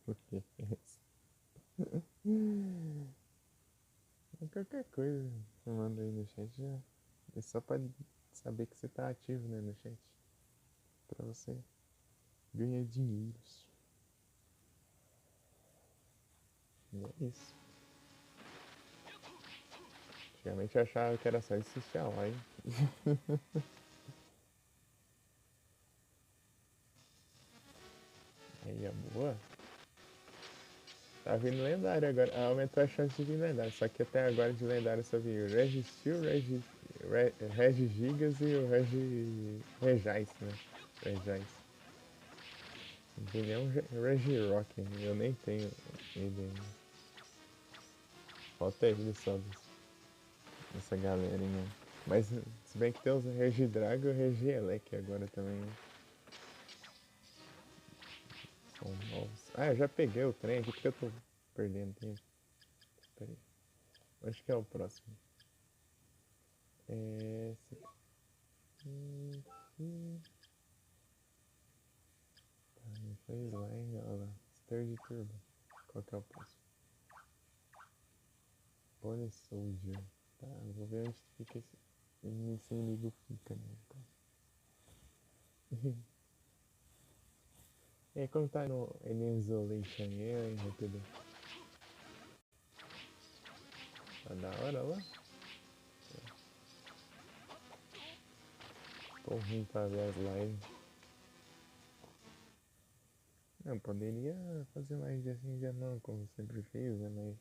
Por que é isso? Qualquer coisa você manda aí no chat já. É só pra saber que você tá ativo, né, no chat. Pra você ganhar dinheiros. E é isso. Antigamente eu achava que era só assistir a live. Aí é boa. Tá vindo lendário agora. Aumentou a chance de vir lendário. Só que até agora de lendário só veio o Registeel, Regigigas e o Regis, né? Regis. Não tem nem um Regirock, eu nem tenho ele ainda. Falta ele só dessa galerinha. Mas se bem que tem os Regidrago e o Regielec agora também, né? São novos. Ah, eu já peguei o trem aqui porque eu tô perdendo tempo. Pera aí. Acho que é o próximo. É esse aqui. Tá, me fez lá, hein? Olha lá. Sturdy Turbo. Qual que é o próximo? Pony Soldier. Tá, eu vou ver onde fica esse inimigo fica, né? Então. E aí, como tá no Alien Isolation aí, RTD? Tá da hora lá? Tô ruim pra ver as lives. Não, poderia fazer mais de assim já não, como sempre fez, né? Mas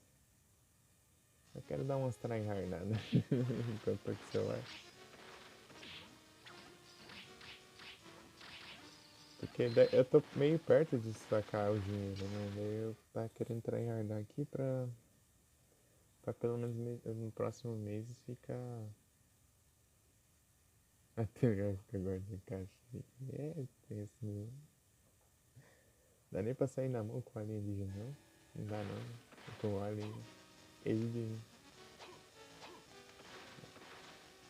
eu quero dar umas tryhardadas enquanto tô com o celular. Porque eu tô meio perto de sacar o dinheiro, né? Daí eu tá querendo tryhardar aqui pra pelo menos no próximo mês ficar. Até eu ficar agora de caixa. É, tem esse mesmo. Dá nem pra sair na mão com o alienígena, não? Não dá não. Com o alien. Ele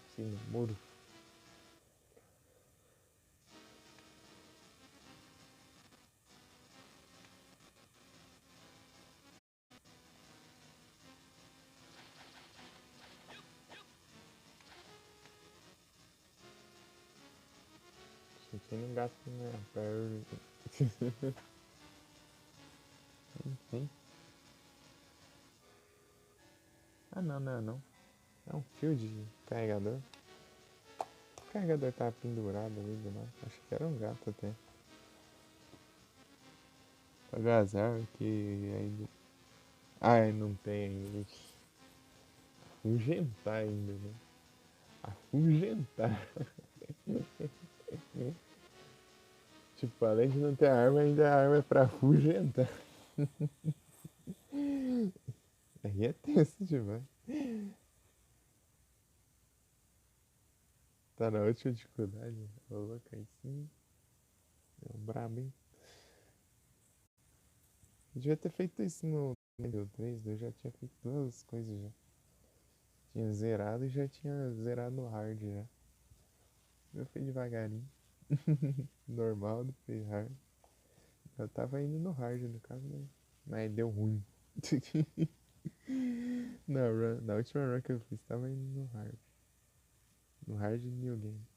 assim no muro. A gente não gasta minha perna. Enfim. Ah não, não é não. É um fio de carregador. O carregador tá pendurado ali do lado. Acho que era um gato até. Agazar que ainda. Ai, não tem ainda. Afugentar ainda, né? Afugentar. Tipo, além de não ter arma, ainda a arma é pra afugentar. Aí é tenso demais. Tá na última dificuldade. Ô louco, aí sim. É um brabo, hein? Eu devia ter feito isso no nível 3, eu já tinha feito duas coisas já. Tinha zerado e já tinha zerado o hard já. Eu fui devagarinho. Normal, depois hard. Eu tava indo no hard no caso, mas deu ruim. Na última run que eu fiz, tava indo no hard. No hard new game.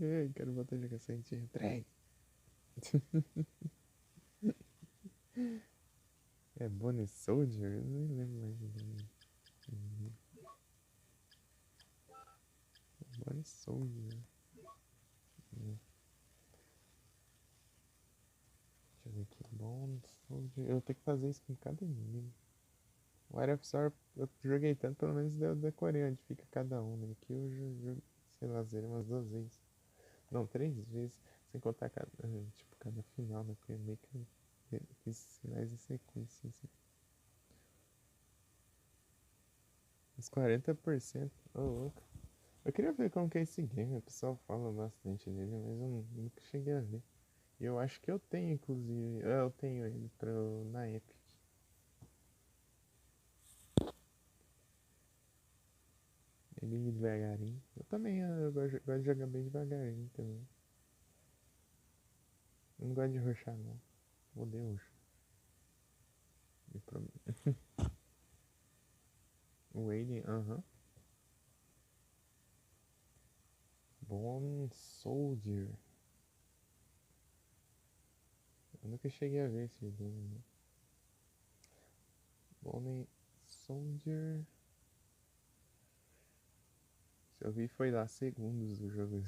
Ei, quero voltar a jogar Sentinel. Trem. É Bonnie Soldier? Eu nem lembro mais o nome. Bonnie Soldier. Deixa eu ver aqui. Bonnie Soldier. Eu tenho que fazer isso com cada inimigo. O Area of Sorrow eu joguei tanto, pelo menos eu decorei onde fica cada um, né? Aqui eu joguei, sei lá, zerei umas duas vezes. Não, três vezes. Sem contar cada, tipo, cada final, né? Porque meio que eu fiz finais em sequência, assim. Uns 40%. Ô, louco. Eu queria ver como que é esse game. O pessoal fala bastante dele, mas eu nunca cheguei a ver. E eu acho que eu tenho, inclusive. Eu tenho ele na Epic. Ele devagarinho. Eu também eu gosto de jogar bem devagarinho também. Eu não gosto de rushar, não. Odeio rush. O Alien, aham. Bone Soldier. Eu nunca cheguei a ver esse game, né? Bone Soldier. Se eu vi foi lá segundos do jogo.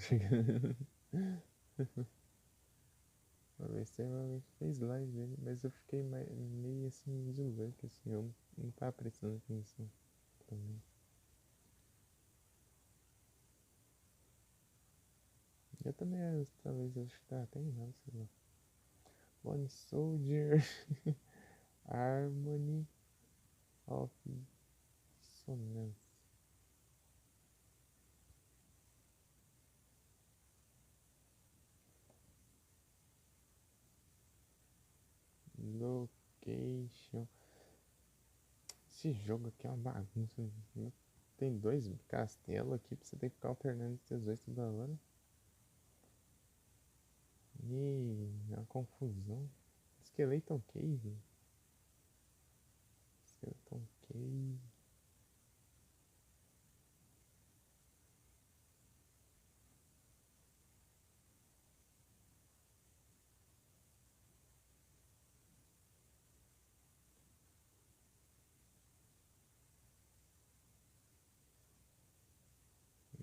Uma vez tem uma vez que fez live dele, mas eu fiquei meio assim de lurk, assim, eu não tava prestando atenção também. Eu também, talvez, eu acho que tá até errado, sei lá. One Soldier Harmony of Sonance. Location. Esse jogo aqui é uma bagunça. Tem dois castelos aqui pra você ter que ficar alternando esses dois toda hora. E é uma confusão. Skeleton Cave. Skeleton Cave.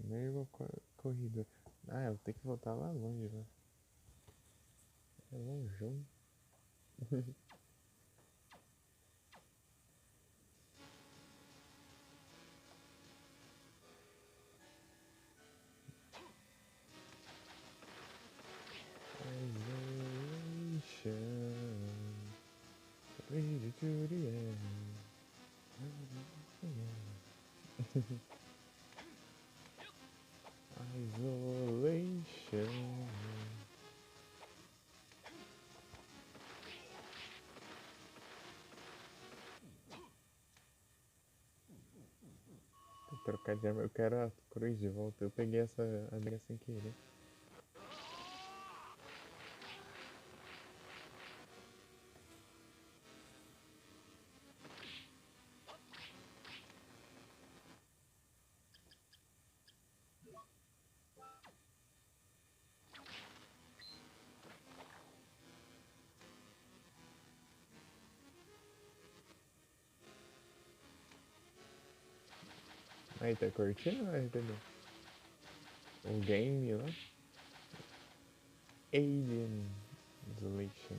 Nervo Corridor. Ah, eu tenho que voltar lá longe, velho. É longeão. Isolation. Ready to the end. Isolation. Trocar de arma, eu quero a cruz de volta. Eu peguei essa adaga sem querer. Aí, tá curtindo ou RPD? O game lá? Alien Isolation.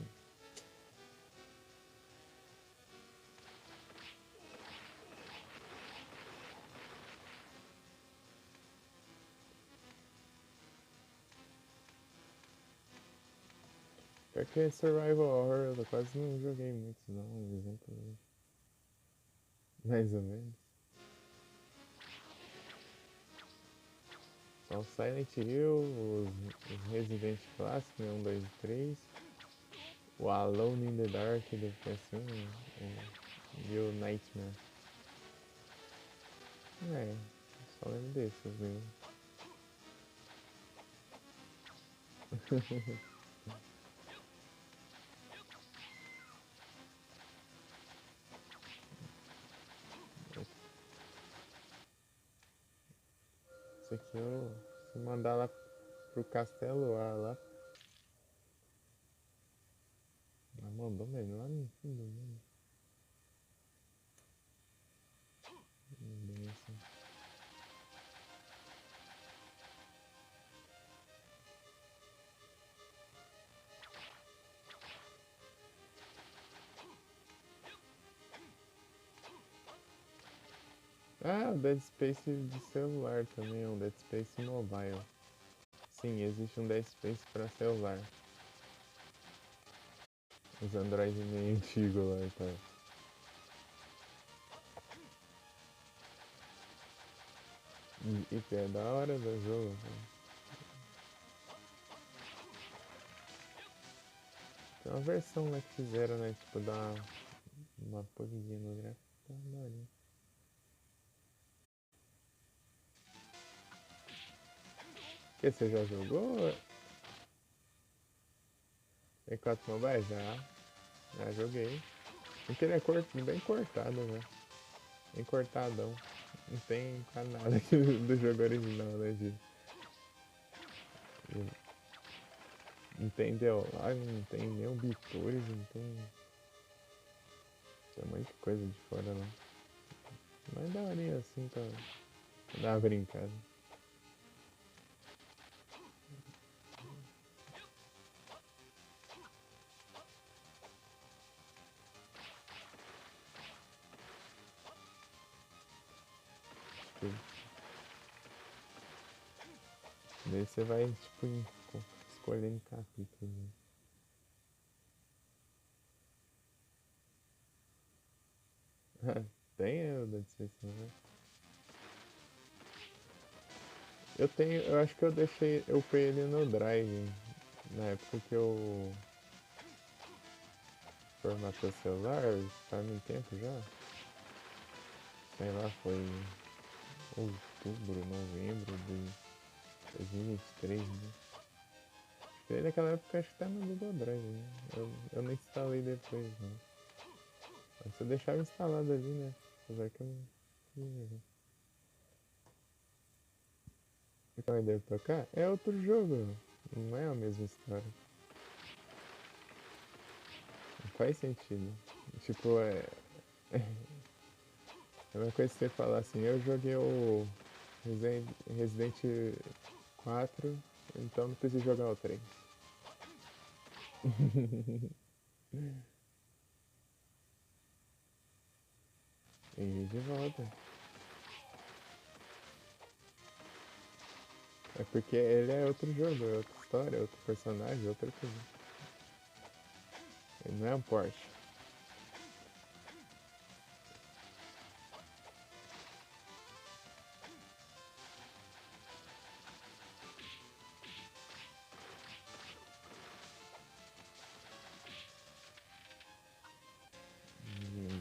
Pior que Survival Horror eu quase não joguei muito, não. Um exemplo. Mais ou menos. Só o Silent Hill, os Resident clássicos, né? 1, 2 e 3. O Alone in the Dark do PS1 e o Nightmare. É, só lembro desses mesmo. Isso aqui eu. Se mandar lá pro castelo lá. Ela mandou mesmo lá no fim do mundo. Bem assim. Ah, o Dead Space de celular também, um Dead Space Mobile. Sim, existe um Dead Space para celular. Os Android meio antigos lá e tal. E que é da hora do jogo. Né? Tem uma versão lá que fizeram, né? Tipo, dar uma polidinha no gráfico. Tá da hora. Que você já jogou? E4 Mobile? Já joguei. Porque ele é bem cortado, né? Bem cortadão. Não tem quase nada aqui do jogo original, né, Gil? Não tem DLL, não tem nem bitores, não tem. Tem muita coisa de fora lá. Mas daria assim pra dar uma brincada. Tipo, daí você vai, tipo, escolhendo capítulo. Né? Tem o da descrição, né? Eu tenho, eu acho que eu upei ele no Drive, na época que eu formatou o celular, faz muito tempo já. Sei lá, foi outubro, novembro de 2023, né? E naquela época acho que tá no Google Drive, né? Eu não instalei depois, né? Mas eu deixava instalado ali, né? Apesar que eu não. Então ele deve tocar? É outro jogo, não é a mesma história. Não faz sentido. Tipo, é a mesma coisa que você falar assim, eu joguei o Resident 4, então não preciso jogar o 3. E de volta. É porque ele é outro jogo, é outra história, é outro personagem, é outra coisa. Ele não é um Porsche.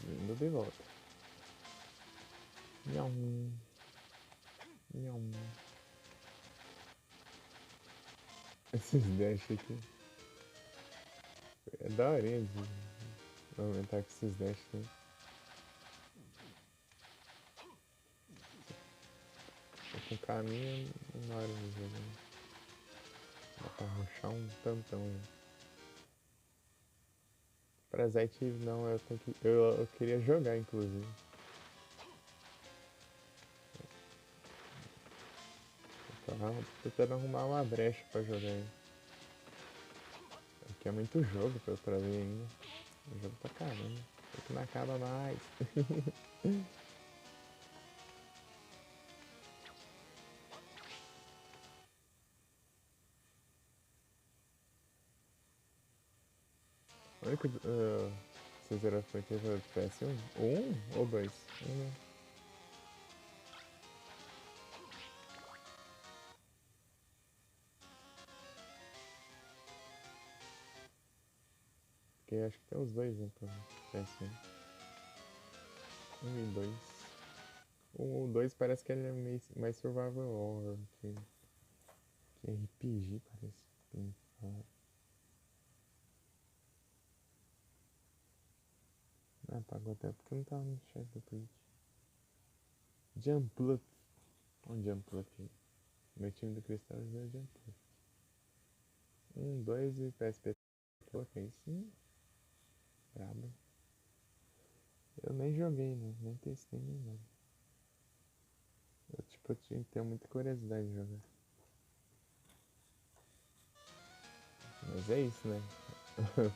Indo de volta. Nham. Nham. Esses dash aqui. É daorinha de aumentar com esses dash, né? Com caminho, uma hora no jogo, né? Dá pra rushar um tantão, né? Presente não, eu queria jogar, inclusive. Tô tentando arrumar uma brecha pra jogar aí. Porque é muito jogo pra ver ainda. O jogo pra caramba. É que não acaba mais. O único. Você zerou foi que foi o PS1? O 1 ou 2? Né? Porque acho que tem os dois, né? Pra PS1. 1 e 2. O 2 parece que ele é meio, mais survival horror que RPG, parece. Ah, apagou até porque não tava no chat do Twitch. Jump Up. Um Jump Up. Meu time do Cristal é Jump Up. 1, 2 e PSP. Coloquei isso. Brabo. Eu nem joguei, né? Nem testei nem nada. Eu tinha que ter muita curiosidade de jogar. Mas é isso, né?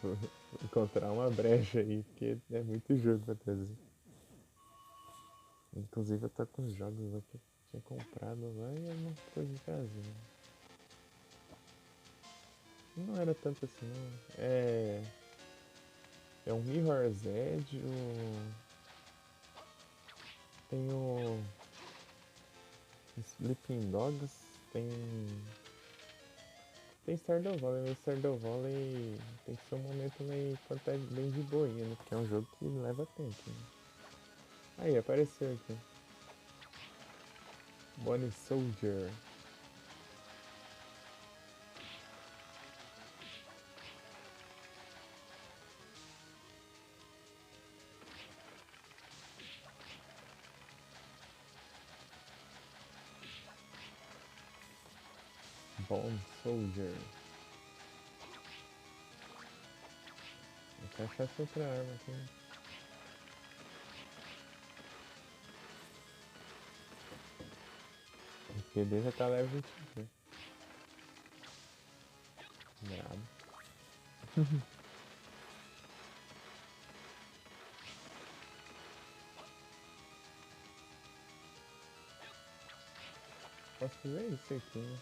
Vou encontrar uma brecha aí, porque é muito jogo pra trazer. Inclusive eu tô com os jogos lá que eu tinha comprado lá e eu não pude trazer. Não era tanto assim não. É um Mirror's Edge, tem o Sleeping Dogs, tem Stardew Valley, mas Stardew Valley tem que ser um momento meio quando tá bem de boinha, né? Porque é um jogo que leva tempo, né? Aí, apareceu aqui. Bonnie Soldier. Bone Soldier. Vou achar essa outra arma aqui. O PD já tá level 23. Brabo. Posso fazer isso aqui, né?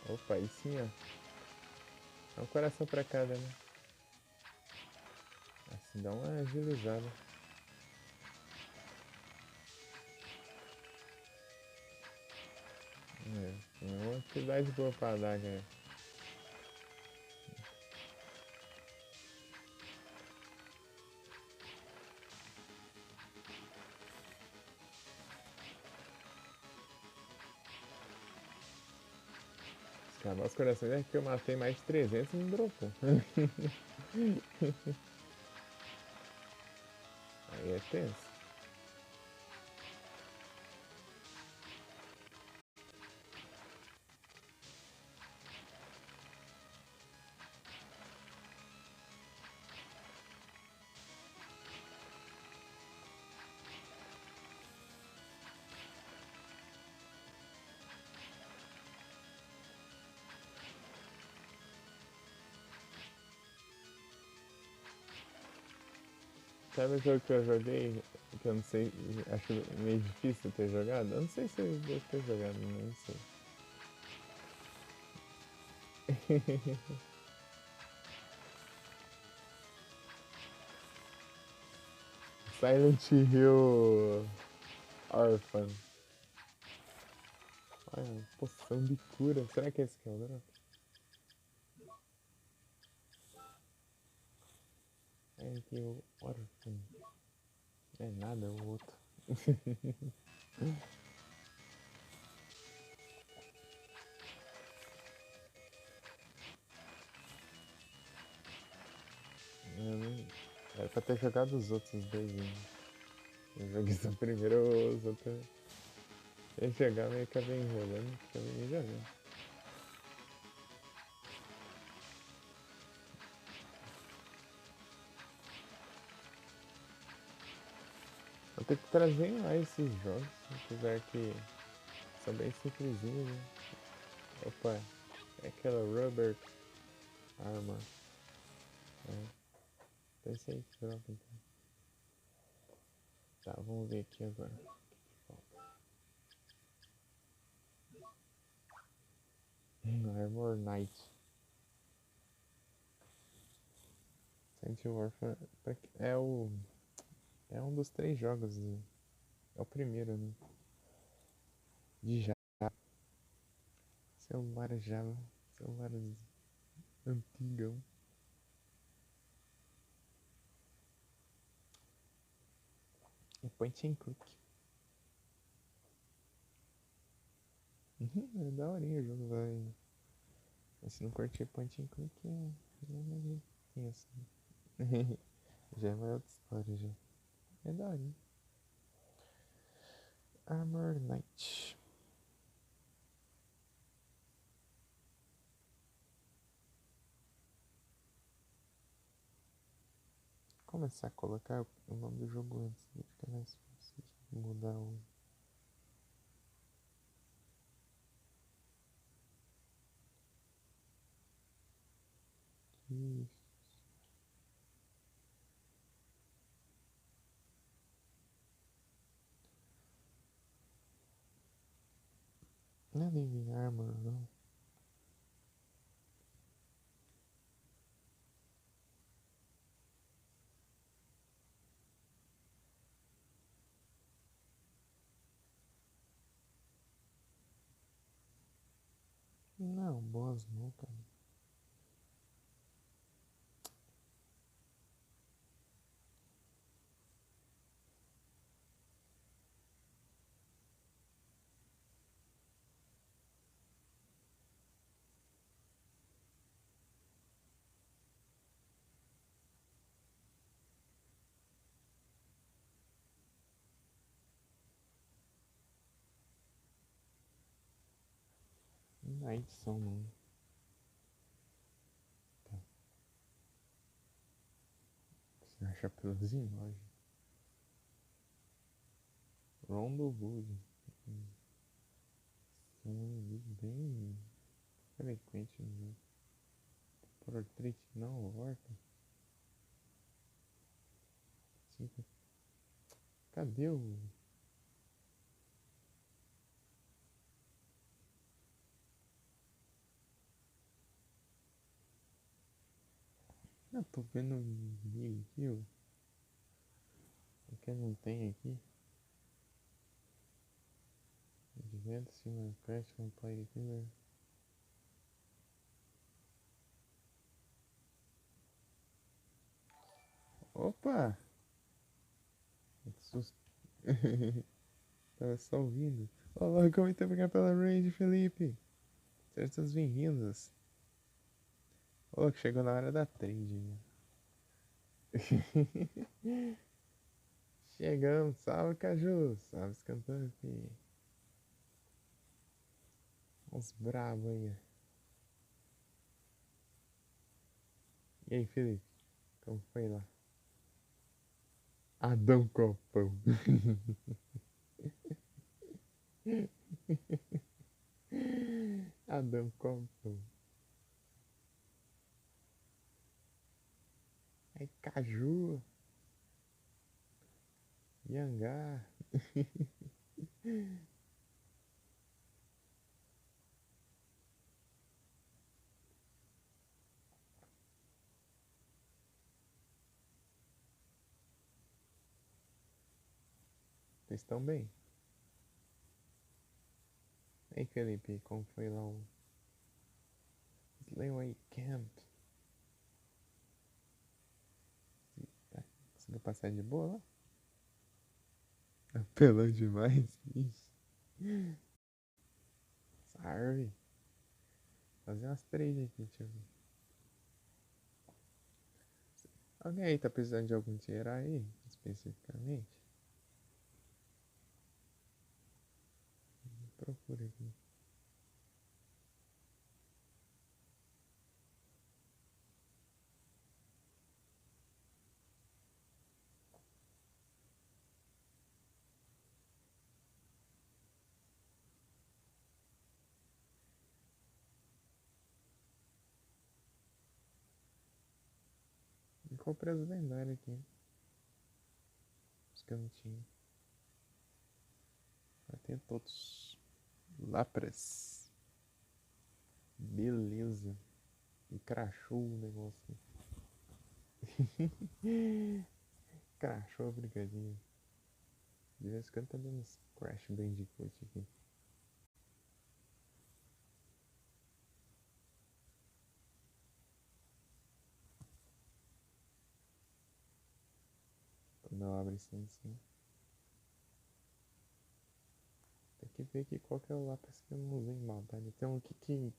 Opa, aí sim, ó. É um coração pra cada, né? Assim dá uma agilizada. É uma atividade boa pra dar, né? Acabar os corações é que eu matei mais de 300 e não dropou. Aí é tenso. Sabe o jogo que eu joguei? Que eu não sei, acho meio difícil ter jogado? Eu não sei se eu devo ter jogado, não sei. Silent Hill Orphan. Olha, poção de cura. Será que esse que é o drop? É aqui o Orphan. É nada, é o outro. Era pra ter jogado os outros dois ainda. Eu joguei só primeiro, os outros. Eu jogava e acabei enrolando, acabei nem jogando. Vou ter que trazer mais esses jogos, apesar que são bem simplesinhos, né? Opa, é aquela Rubber Armor. É, então esse aí que dropa então. Tá, vamos ver aqui agora. Armor Knight. Silent Warfare é um dos 3 jogos. É o primeiro, né? De já. Celular Java. Celular antigão. É point and click. É daorinha o jogo, vai. Mas se não curtir point and click, é mais tenso. Já é uma outra história já. É daorinha. Armor Knight. Começar a colocar o nome do jogo antes de ficar mais fácil de mudar o. Isso. Não é Living Armor, não. Não, boss não, cara. Não é edição, não. Tá. Você acha pelas imagens. Rondo Wood. São bem frequentes no jogo. Portrait não, Vorta. Cadê o. Eu tô vendo inimigo aqui, ó. O que não tem aqui? Advent, Simon Crash, Vampire Killer. Opa! Que susto. Tava só ouvindo. Olha lá como ele tá pegando pela range, Felipe. Sejam bem-vindos. Ô, que chegou na hora da trade. Chegamos, salve Caju, salve os cantores. Uns brabos aí. E aí, Felipe, como foi lá? Adão Copão. Adão Copão. Aí, Caju. Yangá. Vocês estão bem? E aí, Felipe, como foi lá o Slayway Camp? Conseguiu passar de boa lá? Apelou demais? Ixi. Sarve. Fazer umas trade aqui, deixa eu ver. Alguém aí tá precisando de algum dinheiro aí, especificamente? Procura aqui. Comprei as lendárias aqui. Os que eu não tinha. Já tenho todos. Lapras. Beleza. E crachou o negócio. Crachou a brigadinha. De vez em quando tá dando uns Crash Bandicoot aqui. Quando eu abro isso assim. Tem que ver aqui qual que é o lápis que eu não usei em maldade. Tem um aqui que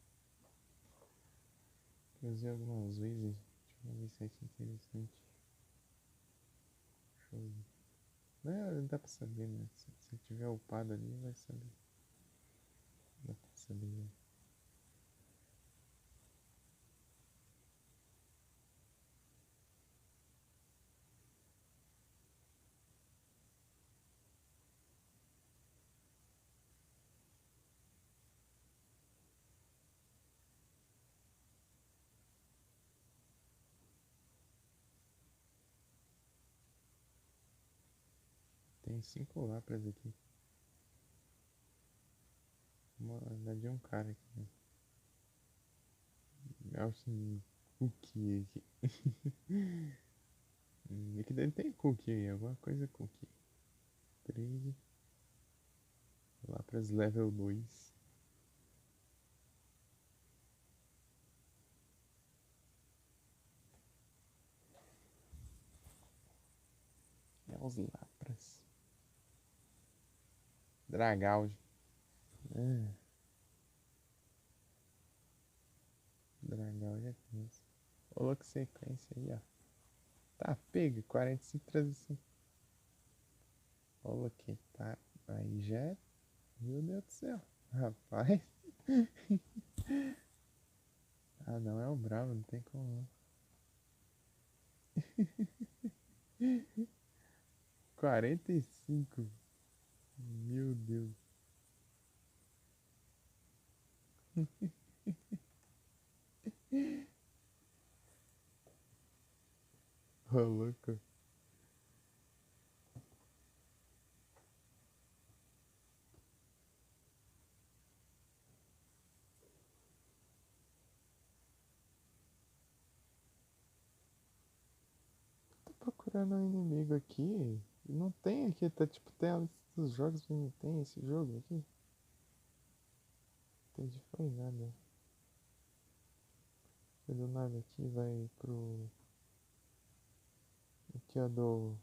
eu usei algumas vezes. Deixa eu ver se é interessante. Deixa eu ver. Não, dá pra saber, né? Se tiver upado ali, vai saber. Dá pra saber, né? Tem 5 lápis aqui. Uma de um cara aqui, né? Nelson Cookie aqui. Aqui dentro tem cookie aí, alguma coisa cookie. 3. Lápis level 2. É os Lapras. Dragauge. É. Dragauge é tenso. Olha que sequência aí, ó. Tá pega, 45 transição. Olha que tá. Aí já é. Meu Deus do céu. Rapaz. Ah, não, é o bravo, não tem como não. 45. Meu Deus. Ô, louco. Tô procurando um inimigo aqui. Não tem aqui, tá tipo, tem a lista dos jogos, mas não tem esse jogo aqui. Não entendi, foi nada. Foi do nada aqui, vai pro. Aqui, ó, do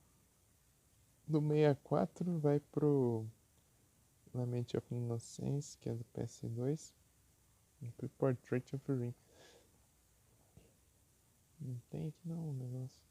64 vai pro Lament of Innocence, que é do PS2. Portrait of Ring. Não tem aqui não o negócio.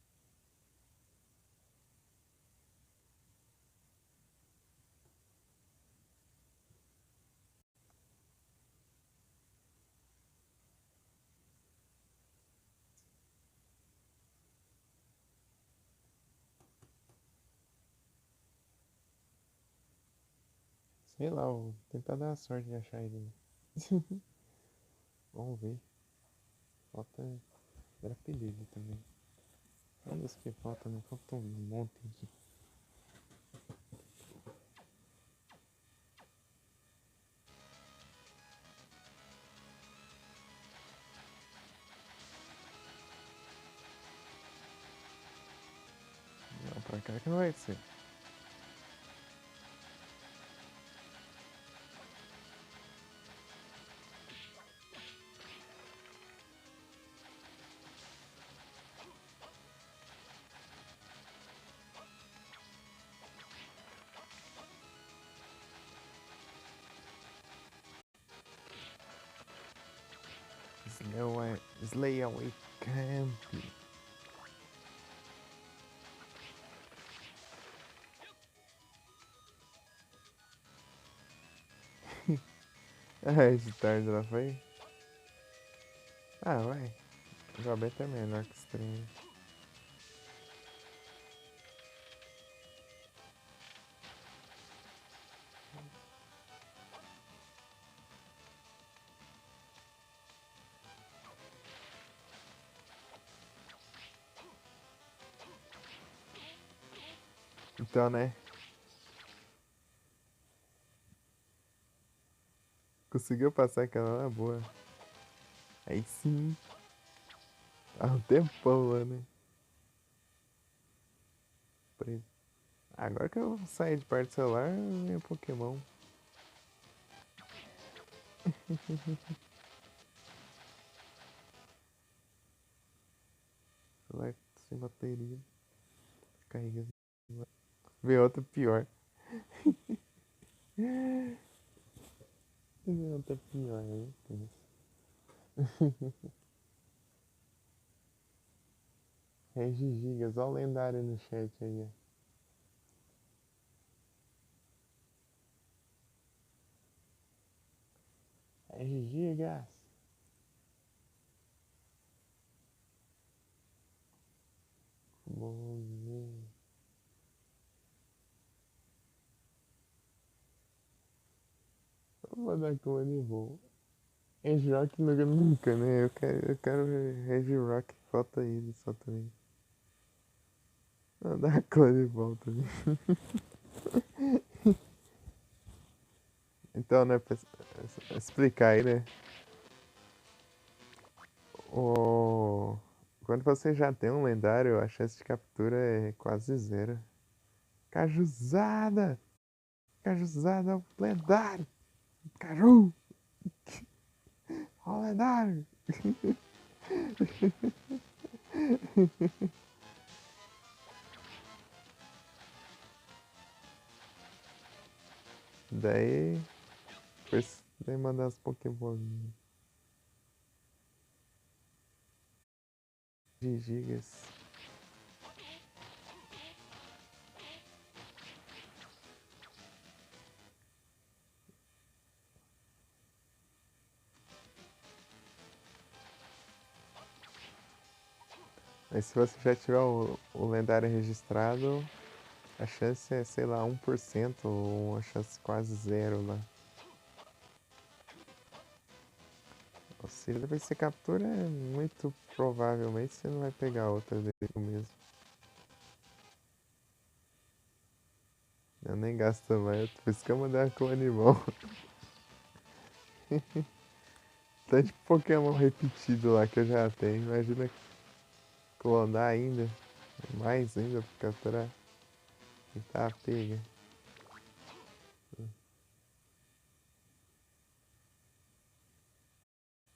Sei lá, vou tentar dar a sorte de achar ele. Vamos ver. Falta Drapelise também. É um dos que falta, né? Falta um monte aqui. Não, pra cá que não vai ser. Slay Away Camp. Ah, de tarde ela foi? Ah, vai. O Gabeta é menor que esse trem. Então, né? Conseguiu passar aquela na boa. Aí sim. Há um tempão lá, né? Preso. Agora que eu saí de perto do celular, vem o Pokémon. Celular sem bateria. Carrega. Vem outro pior. Vem outro pior, né? Regigigas, olha o lendário no chat aí, ó. Regigigas. Bom dia. Vou dar com ele bom. Regirock nunca, né? Eu quero Regirock, falta ele só também. Vou dar com ele bom também. Então, né, pra explicar aí, né? O... Quando você já tem um lendário, a chance de captura é quase zero. Cajuzada! Cajuzada, lendário! Caju! Ó, lendário! Daí, depois, daí mandar as Pokémon de gigas. Mas se você já tiver o lendário registrado, a chance é, sei lá, 1% ou uma chance quase zero lá. Se depois você captura, é muito provavelmente você não vai pegar outra dele mesmo. Eu nem gasto mais, por isso que eu mandei uma com animal. Tanto de Pokémon repetido lá que eu já tenho, imagina clonar ainda, mais ainda pra capturar. E tá pega.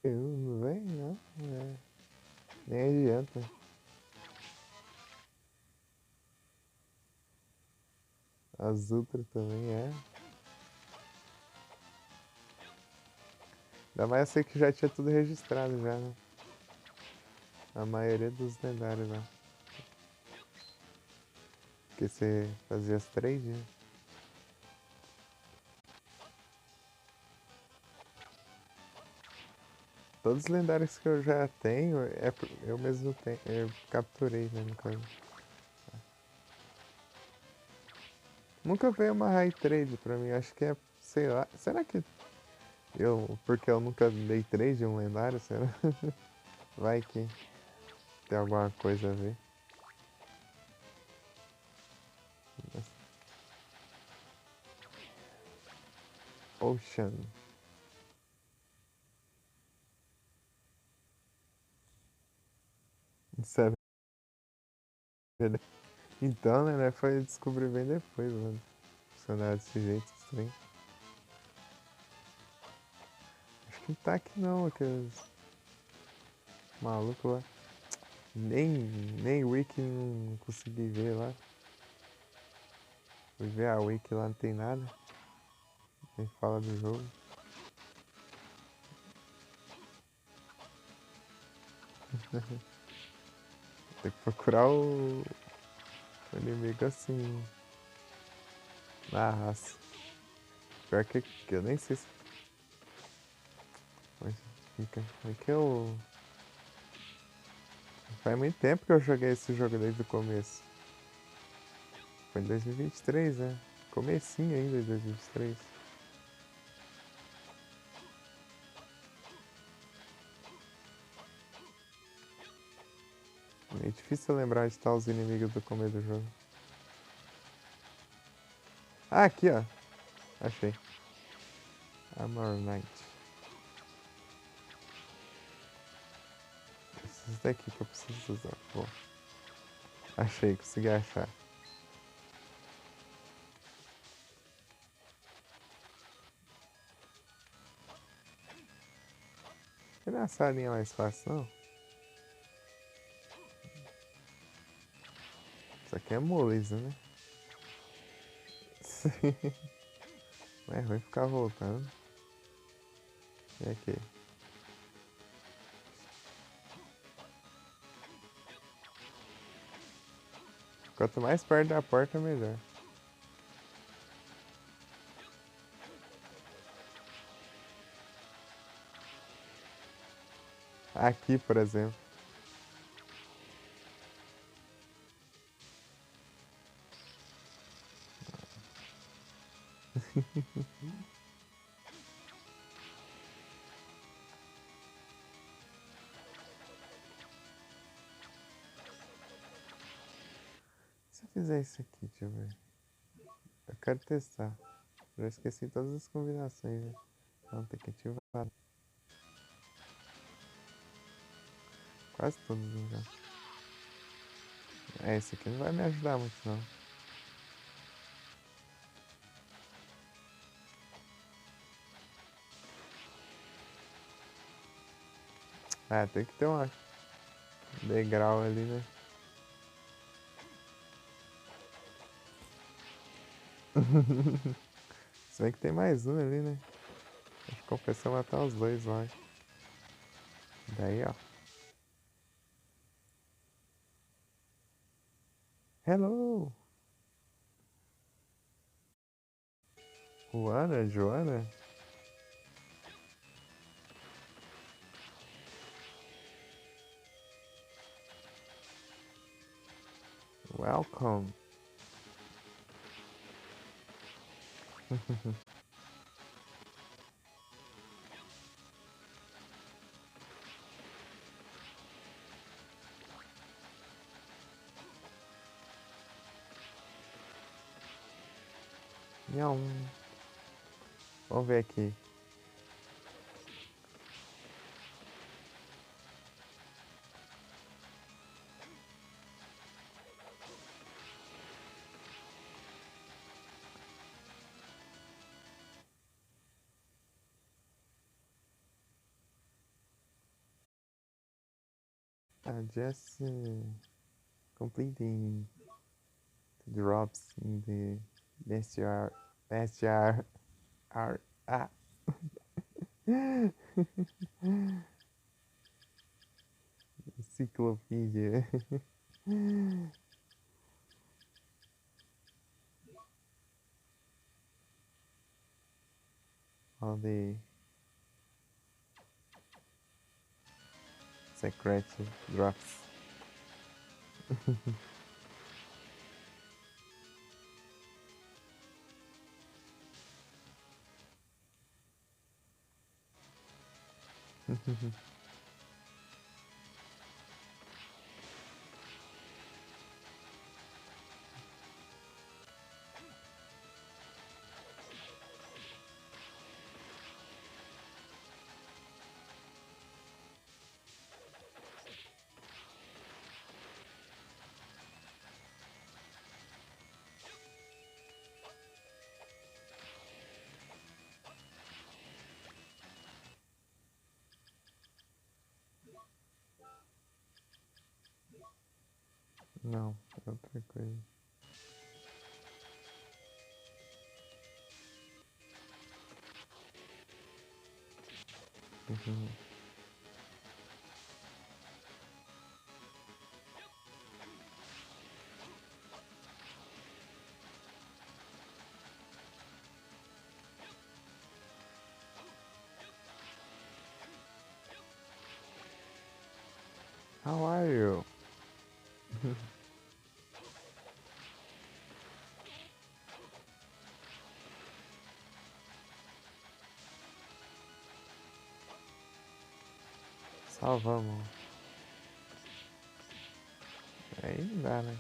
Não vem, não. É. Nem adianta. As Ultra também é. Mas eu sei que já tinha tudo registrado já, né? A maioria dos lendários lá. Porque você fazia as três, né? Todos os lendários que eu já tenho, eu mesmo tenho, eu capturei, né, no caso. Nunca veio uma high trade pra mim, acho que é, sei lá, será que porque eu nunca dei trade em um lendário, será? Vai que tem alguma coisa a ver. Ocean. Sabe? Então, né, foi descobrir bem depois, mano. Funcionar desse jeito estranho. Acho que não tá aqui não, aqueles malucos lá. Nem Wiki não consegui ver lá. Fui ver a Wiki lá, não tem nada. Nem fala do jogo. Tem que procurar o inimigo assim, na raça. Pior que eu nem sei se. Mas fica. É que eu. Faz muito tempo que eu joguei esse jogo desde o começo. Foi em 2023, né? Comecinho ainda de 2023. É difícil lembrar de estar os inimigos do começo do jogo. Ah, aqui ó. Achei. Armor Knight. Esses daqui que eu preciso usar. Bom. Achei, consegui achar. Não é essa linha mais fácil, não? Isso aqui é moleza, né? Sim. Não é ruim ficar voltando. E aqui? Quanto mais perto da porta, melhor. Aqui, por exemplo. Se eu fizer isso aqui, deixa eu ver. Eu quero testar. Já esqueci todas as combinações, né? Não, tem que ativar. Quase todas já. É, esse aqui não vai me ajudar muito, não. Ah, tem que ter um degrau ali, né? Se bem que tem mais um ali, né? Acho que compensa matar os dois lá. Daí, ó. Hello! Juana, Joana? Welcome! Nham. Vamos ver aqui. Just completing drops in the bestiar. Bestiar. Ah. Enciclopédia. All the secret drops. Não, é outra coisa. How are you? Salvamos. Aí não dá, né?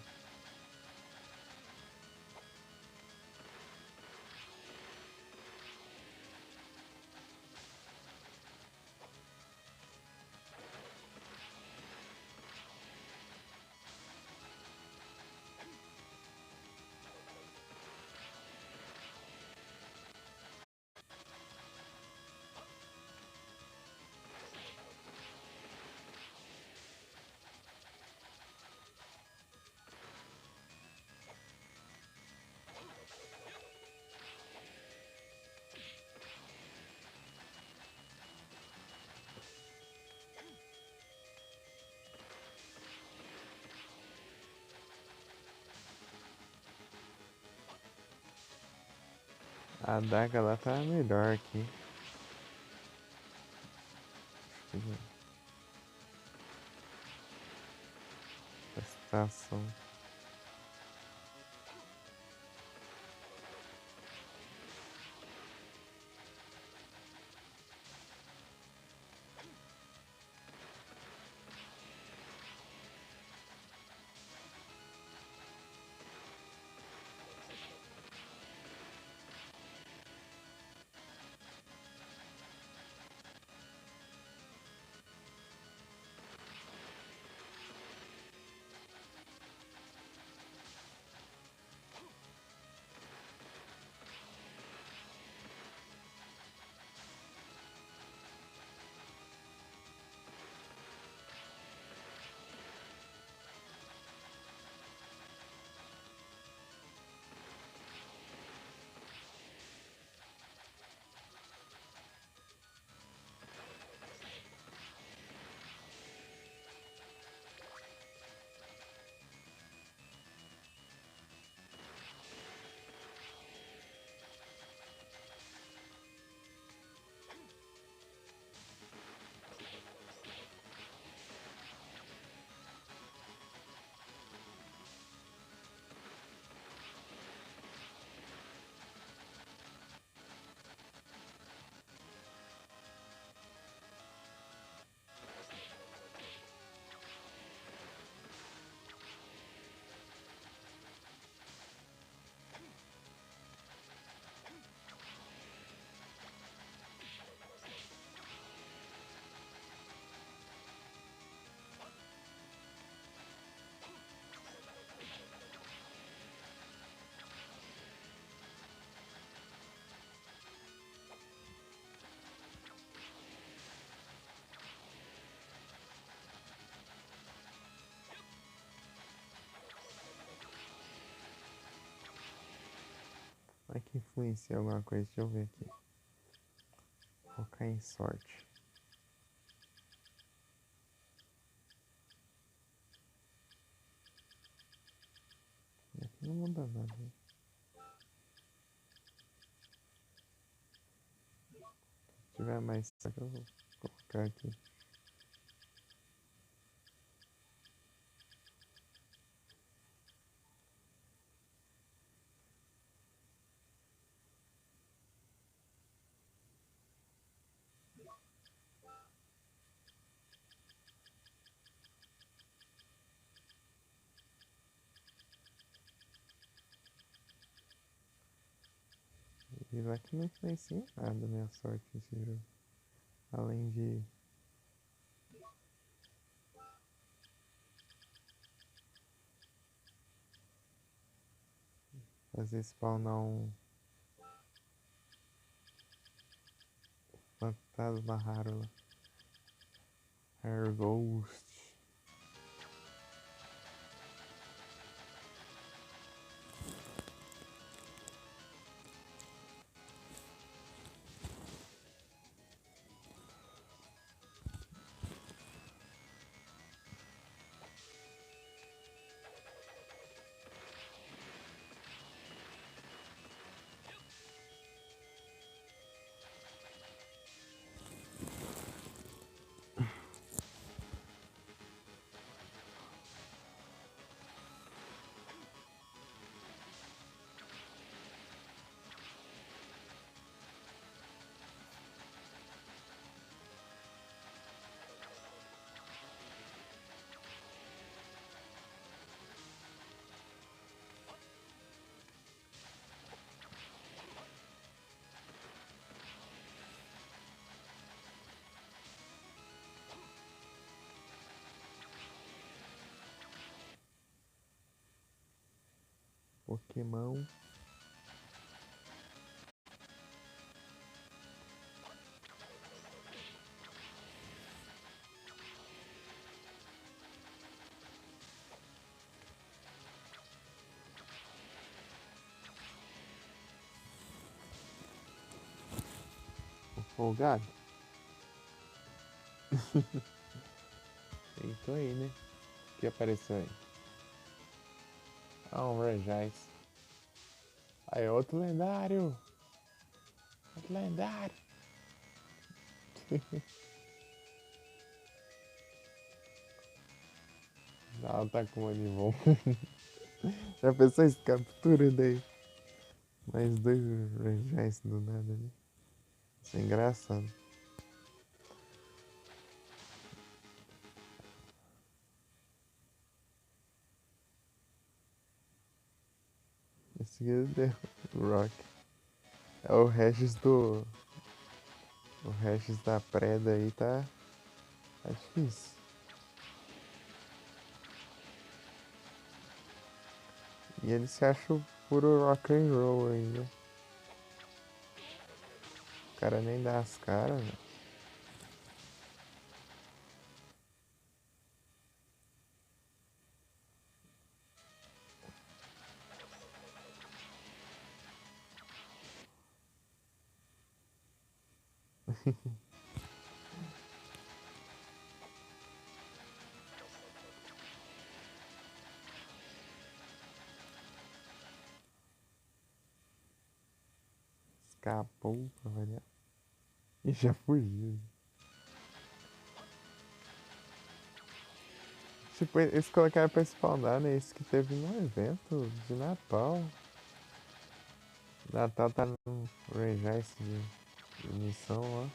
A adaga lá tá melhor aqui. Estação. Vai que influencia alguma coisa, deixa eu ver aqui. Focar em sorte. Aqui não muda nada. Se tiver mais sorte, eu vou colocar aqui. E lá que não influencia nada a minha sorte nesse jogo. Além de fazer spawnar um fantasma raro lá. Air Ghost. Pokémon. Folgado? Tô aí, né? O que apareceu aí? Ah, um Regis. Aí, outro lendário. Outro lendário. Não, tá com o Anivon. Já pensou esse captura daí? Mais dois Regis do nada, né? Isso é engraçado. Esse aqui é o Rock. É o Regis do... O Regis da Preda aí tá difícil. E ele se acha o puro rock and roll ainda. O cara nem dá as caras, né? Escapou pra variar. E já fugiu. Tipo, eles colocaram pra spawnar, né? Esse que teve no evento de Natal. Natal tá no Regice de missão lá.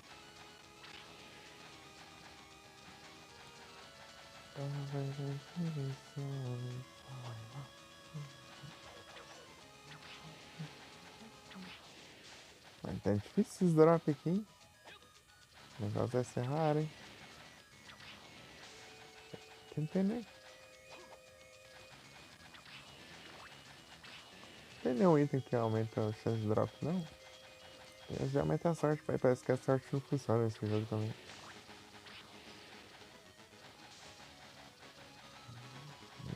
Mas tá difícil esses drops aqui, hein? O negócio vai ser raro, hein? Aqui não tem nem. Não tem nenhum item que aumenta a chance de drop, não. Eles já aumentam a sorte, pai. Parece que a sorte não funciona nesse jogo também.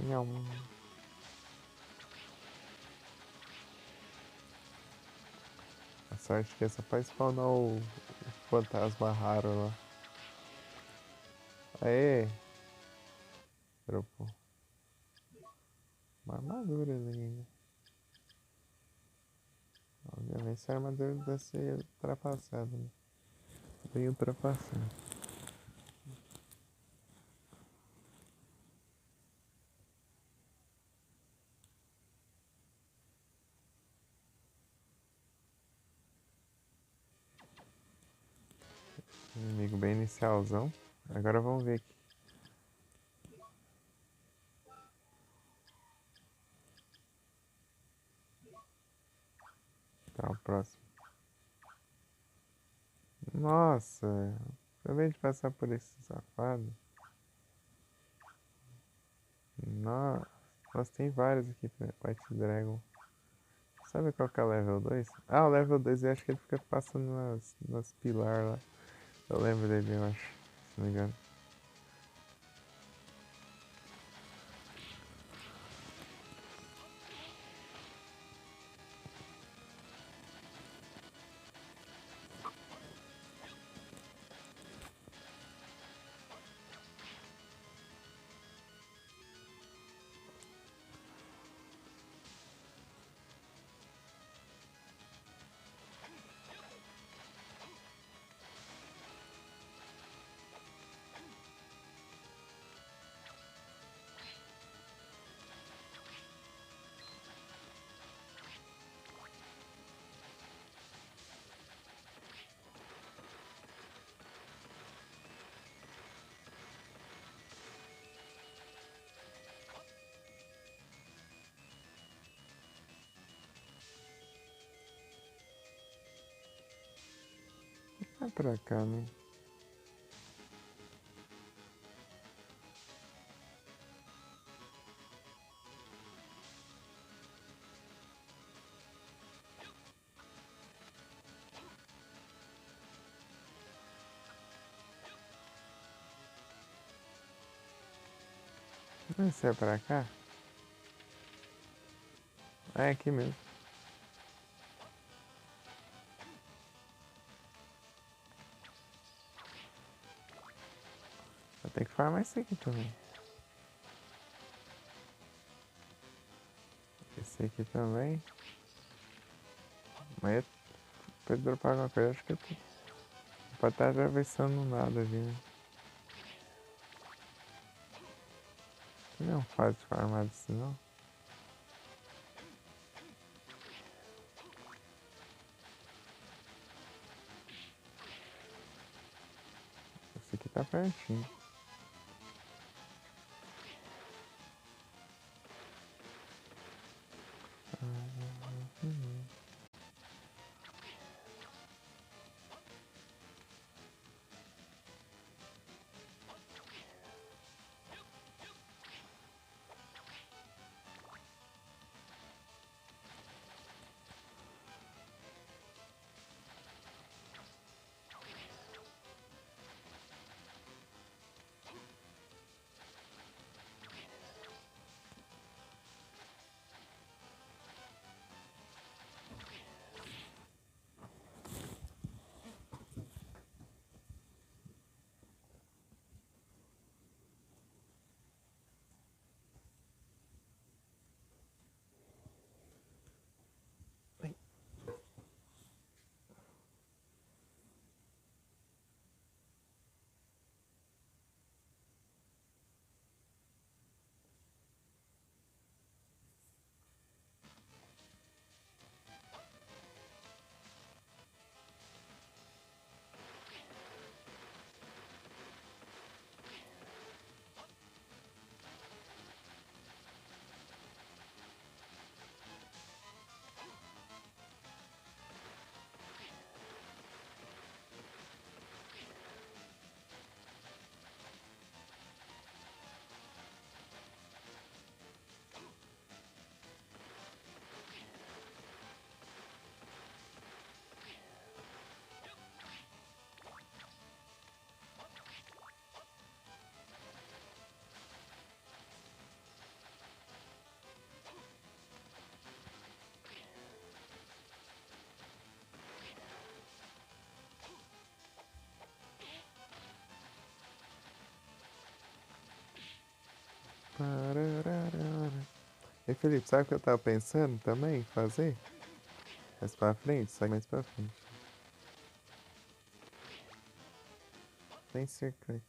Não. A sorte que é só pra spawnar o fantasma raro lá. Aê! Dropou. Uma armadura ainda. Obviamente essa armadura deve ser ultrapassada, né? Bem ultrapassada. Inimigo bem inicialzão. Agora vamos ver aqui. Tá, o próximo. Nossa, acabei de passar por esse safado. Nossa, tem vários aqui pra White Dragon. Sabe qual que é o level 2? Ah, o level 2 eu acho que ele fica passando nas pilar lá. Eu lembro dele, eu acho, se não me engano. Vai pra cá, né? Não sei, é pra cá? É aqui mesmo. Vou ter que farmar isso aqui também. Esse aqui também. Mas pra dropar alguma coisa, acho que pode estar atravessando nada ali, né? Não faz farmar disso não. Esse aqui tá pertinho. Pararara. E Felipe, sabe o que eu tava pensando também fazer? Mais pra frente? Sai mais pra frente. Tem certeza.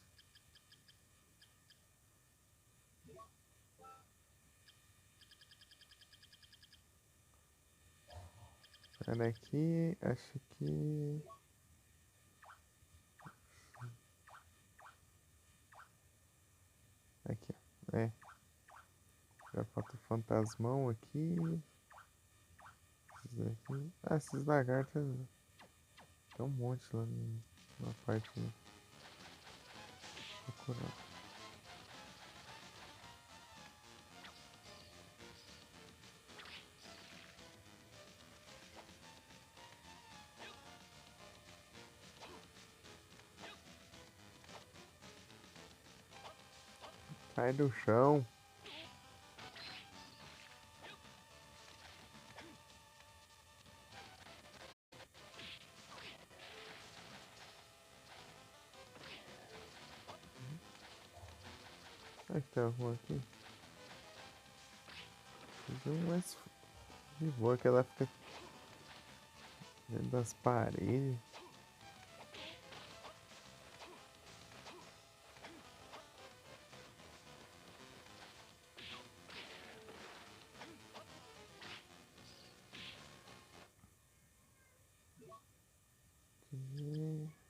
Olha aqui, acho que. Aqui, ó. É. Já falta o fantasmão aqui. Esses aqui. Ah, esses lagartos. Tem um monte lá na parte. Procurar. Sai do chão. Ai, tem alguma aqui. Fazer um mais de boa que ela fica dentro das paredes. E-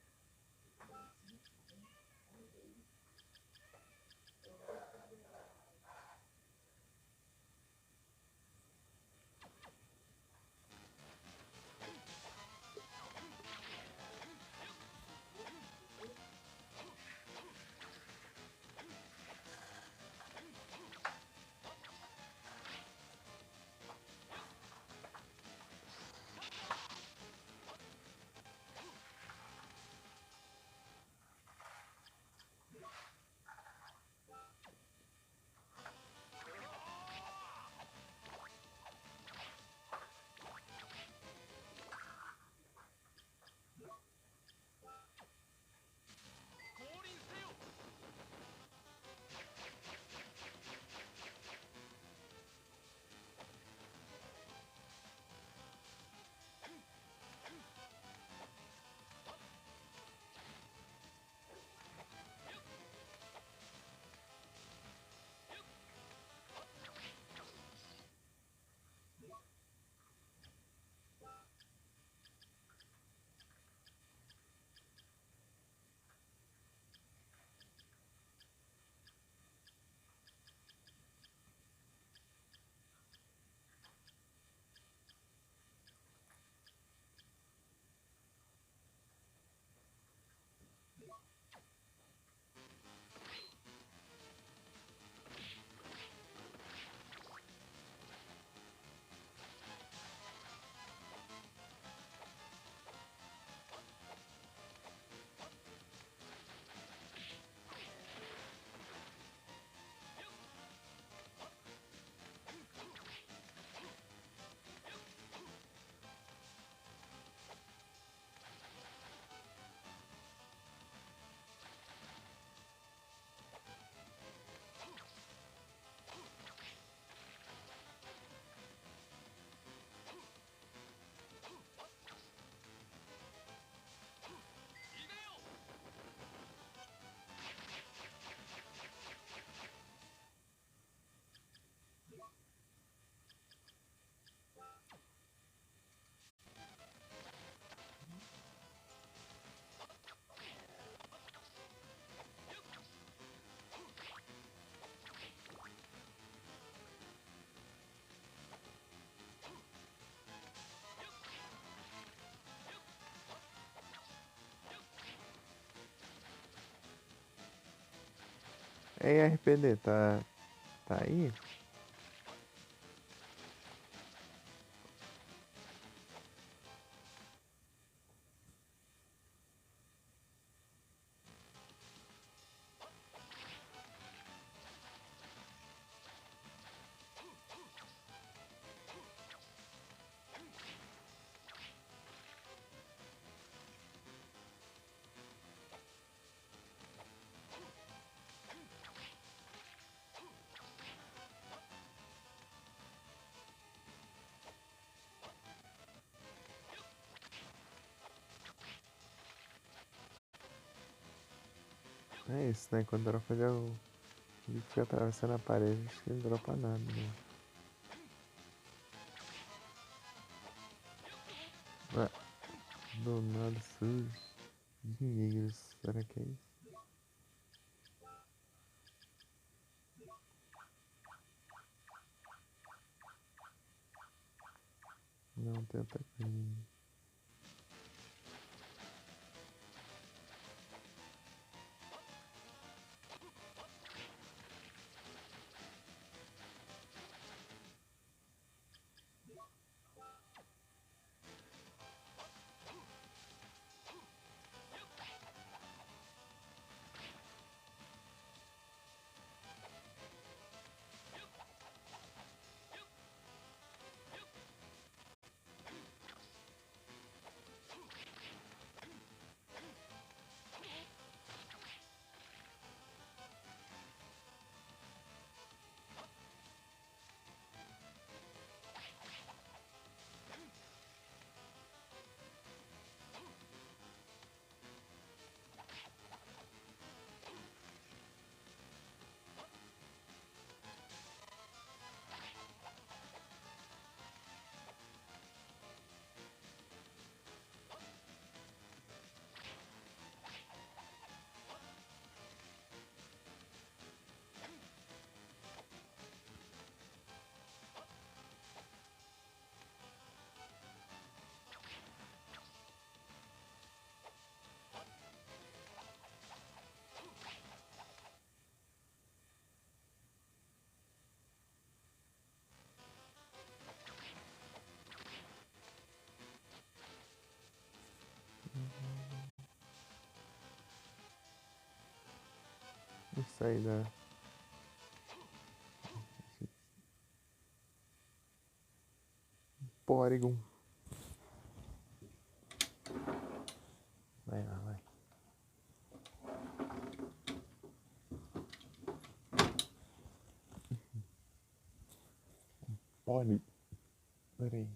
Ei, RPD, tá aí? É isso, né? Quando dropa já o bicho fica atravessando a parede, acho que não dropa nada, né? Ah, do nada surge dinheiros. Será que é isso? Não, tem outra coisa. Isso aí da Porygon. Vai lá, vai. Poly. Peraí.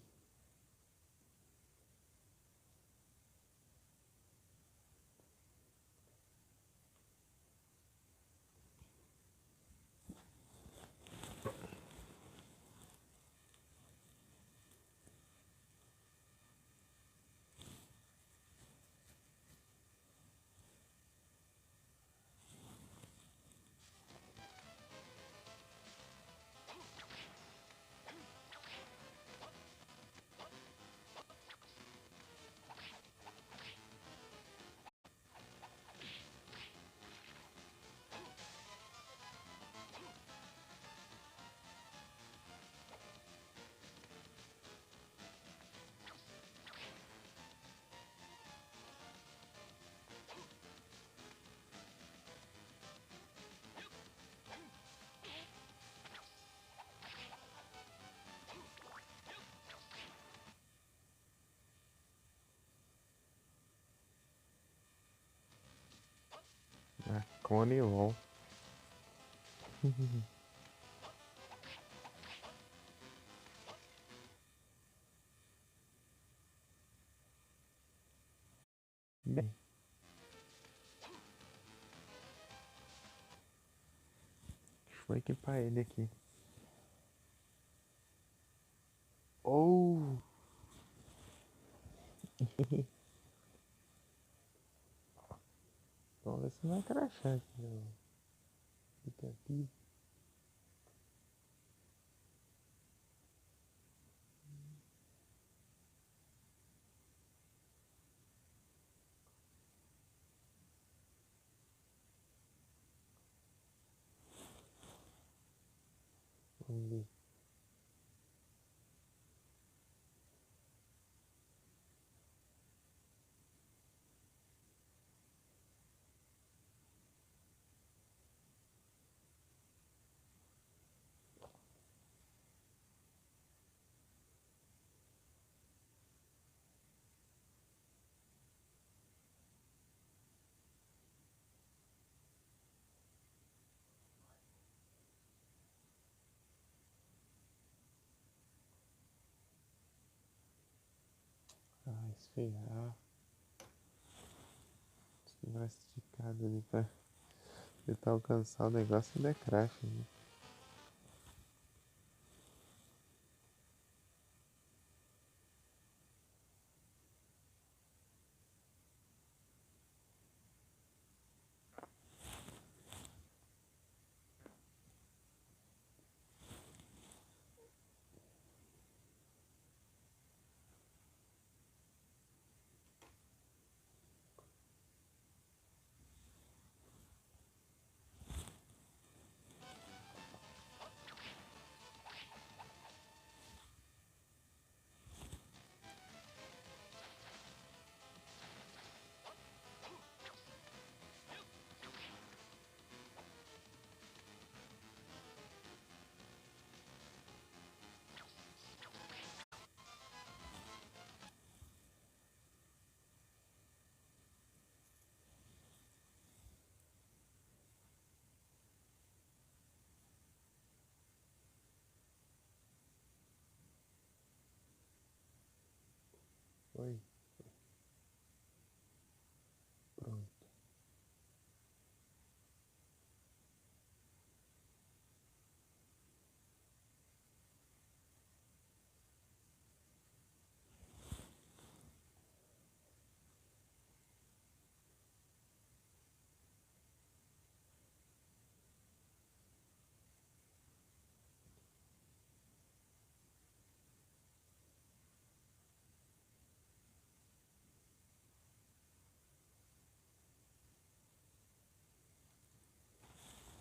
Ah, Cone LOL. Bem, deixa eu equipar ele aqui. Oh! Vamos ver se não vai crachar aqui, não. Fica aqui. Vamos ver. Ah, esfriar. Esfriar esticado ali pra Tentar alcançar o negócio ainda é crash, né? Oi, pronto.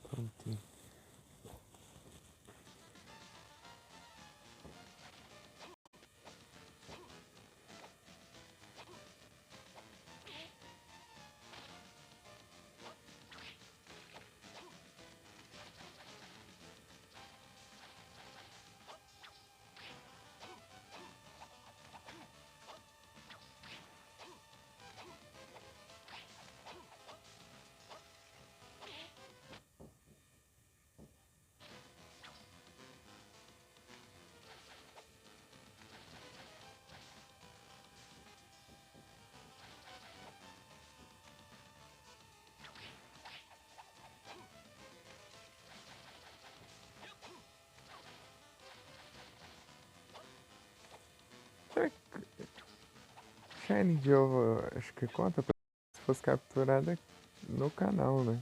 Prontinho. Será que Shine de ovo, acho que conta se fosse capturada no canal, né?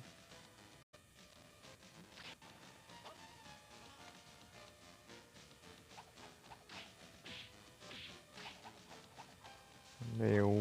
Meu.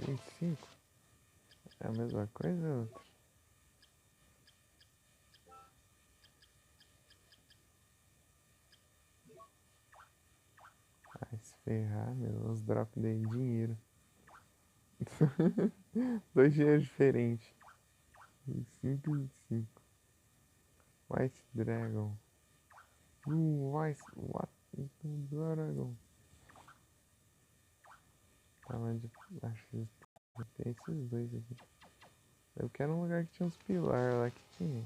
25? É a mesma coisa ou outra? Vai se ferrar, meu. Os drops de dinheiro. Dois dinheiros diferentes. 25 e 25. White Dragon. What? Dragon. Tá, mas acho que tem esses dois aqui. Eu quero um lugar que tinha uns pilares lá que tinha.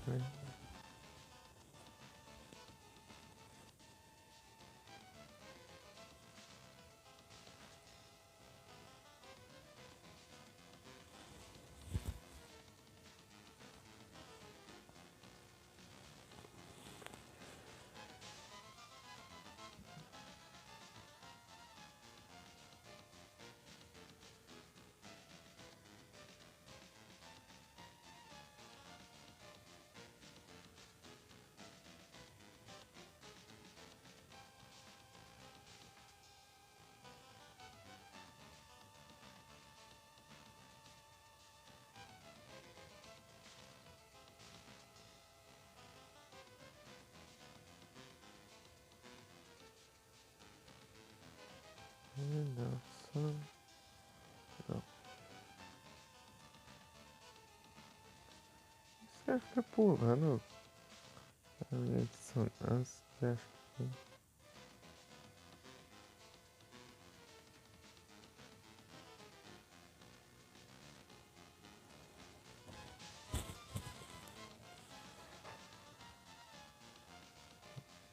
Né? Nossa. Não. Você vai ficar pulando a minha dissonância? Acho que.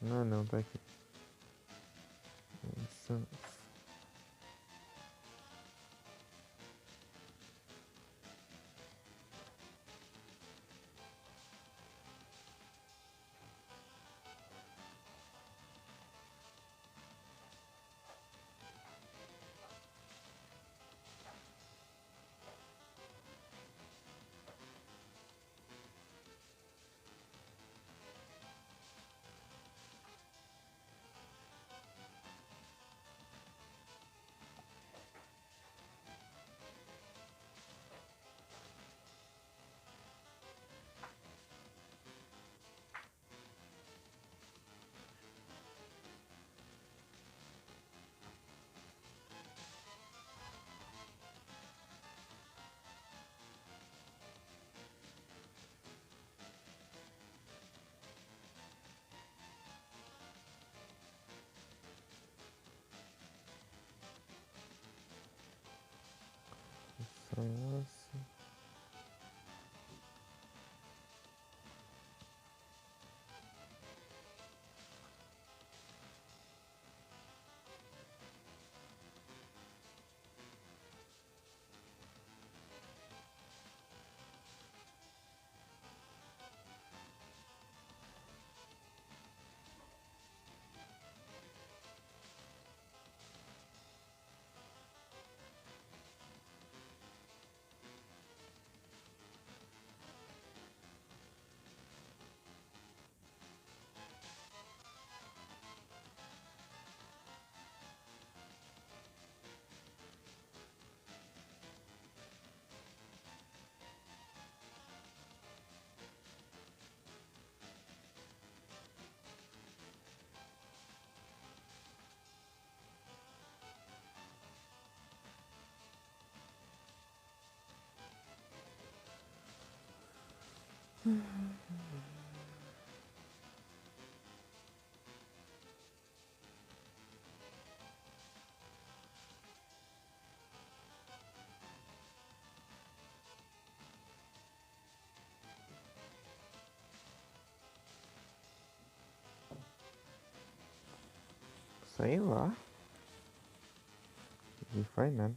Não, não, tá aqui. Dissonância. Dissonância. Sei lá. Não faz nada.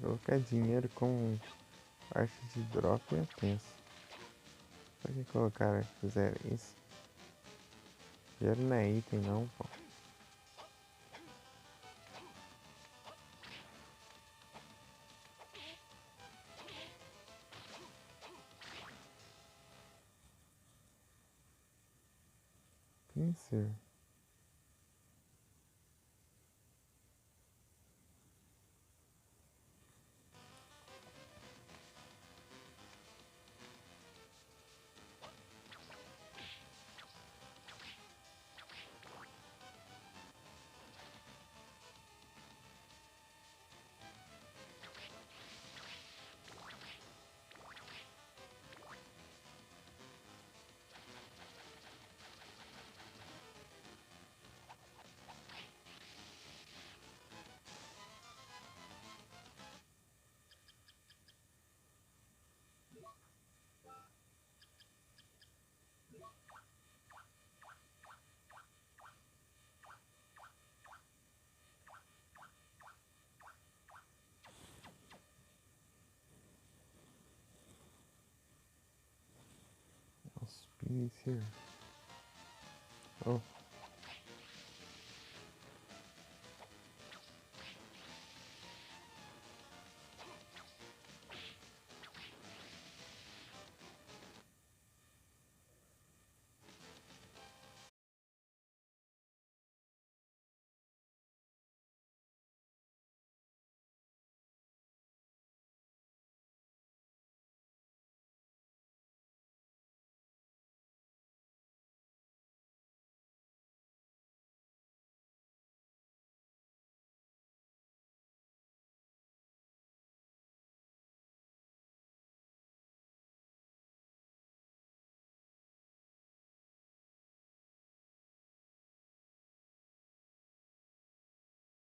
Colocar dinheiro com arte de drop é tenso. Por que colocaram, fizeram isso? Dinheiro não é item não, pô. Pincer. Pincer. Oh.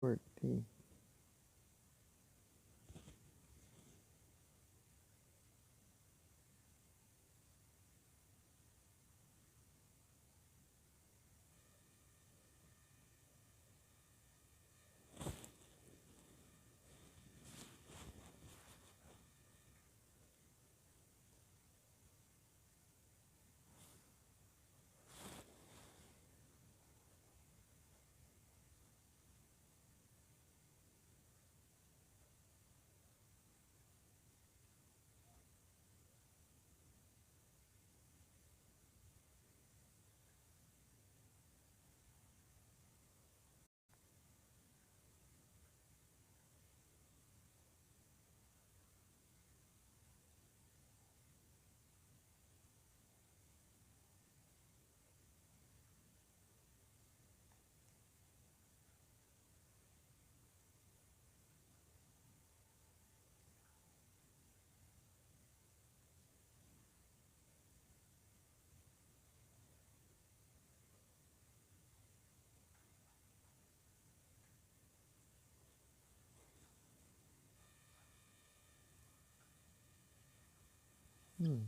Cortei. Hum.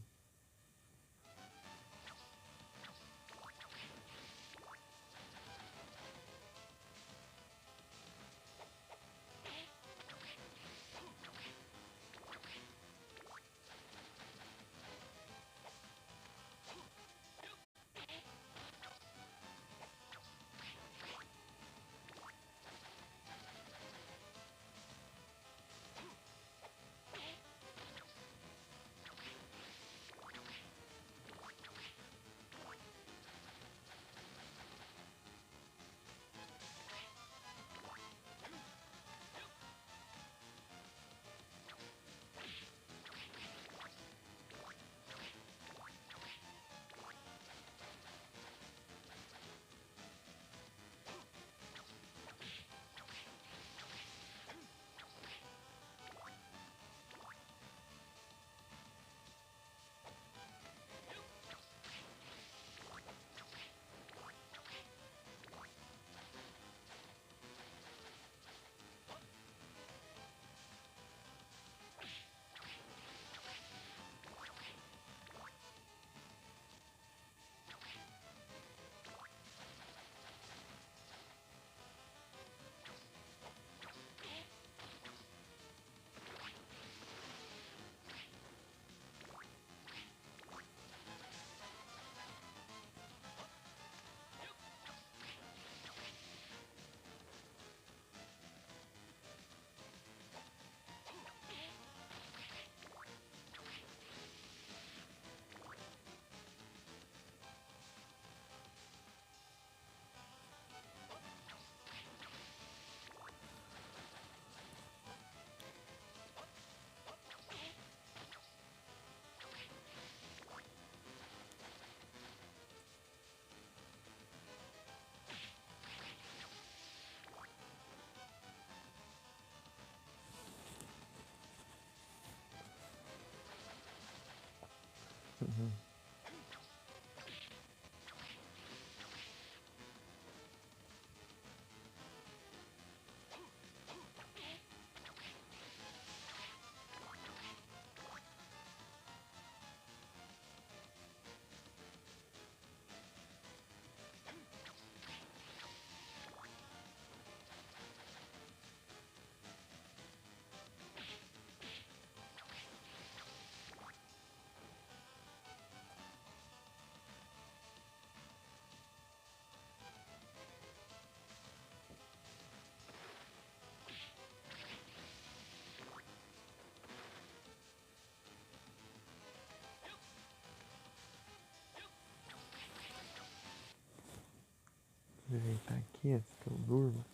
ajeitar aqui antes que eu durma.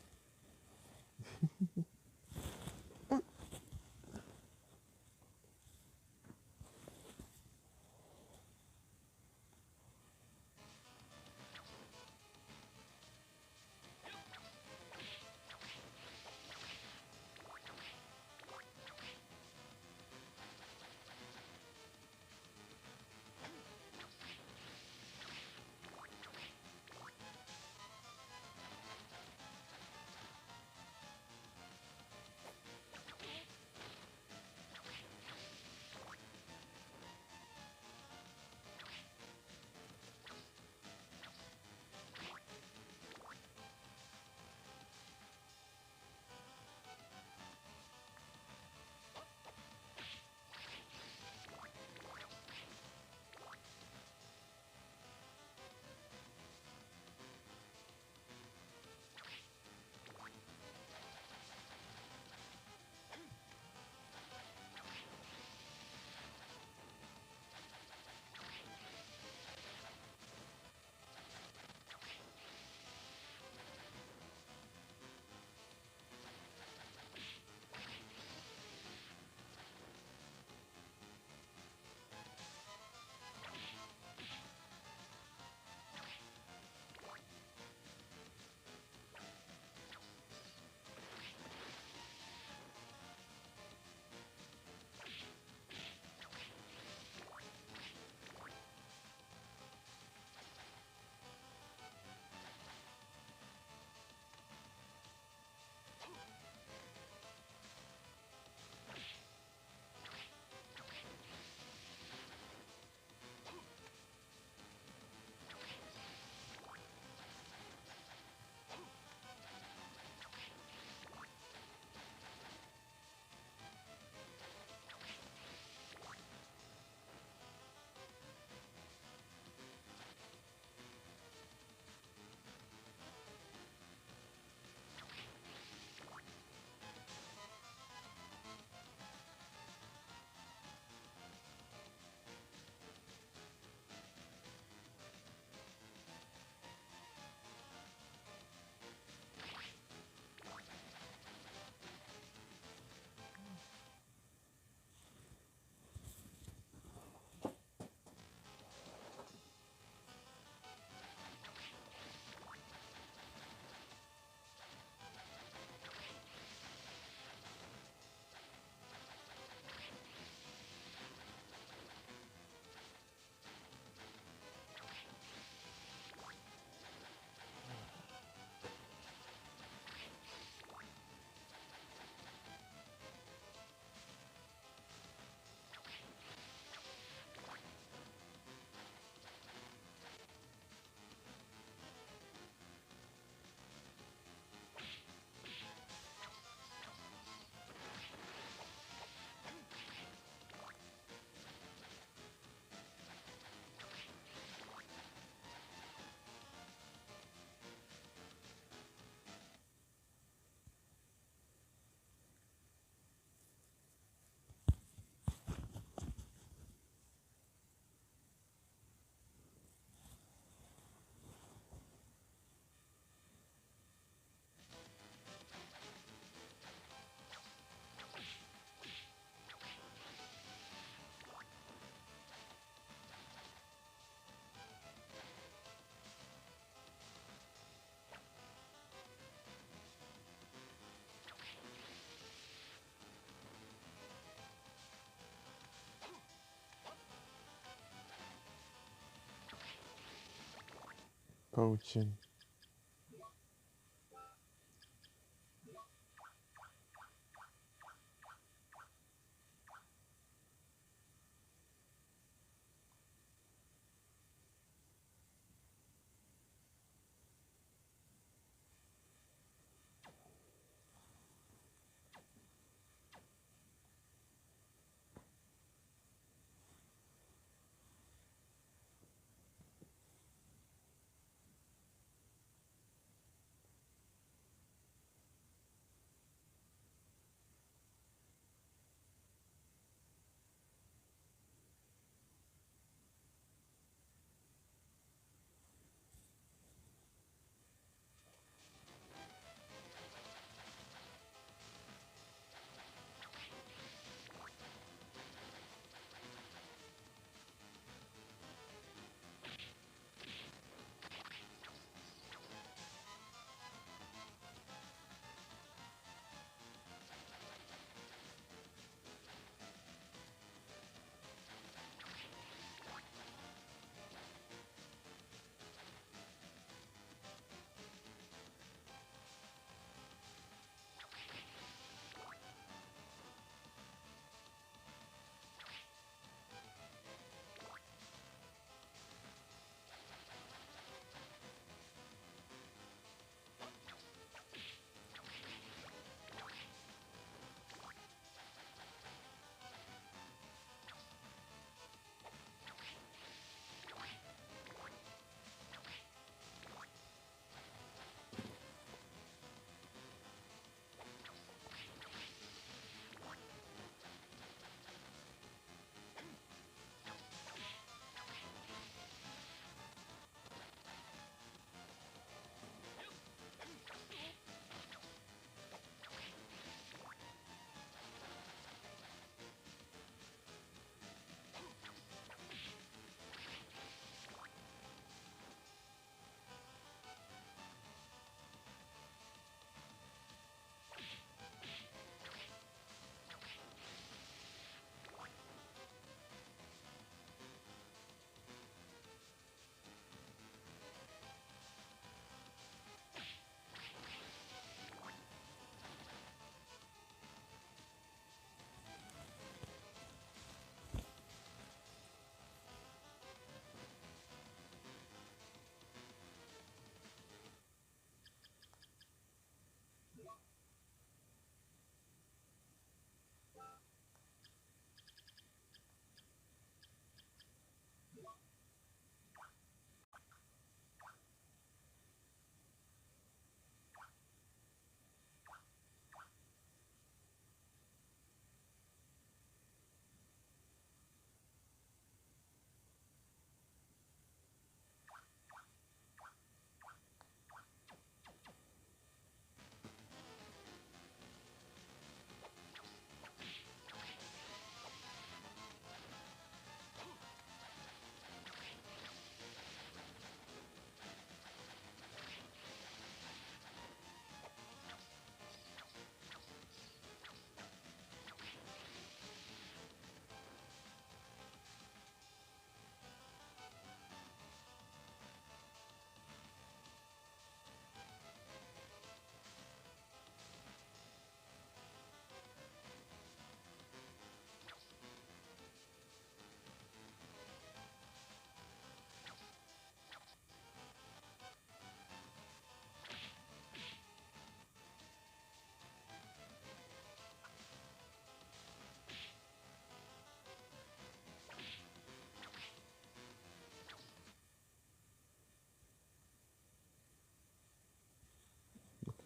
Coaching.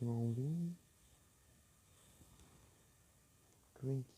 Não vi. Clique.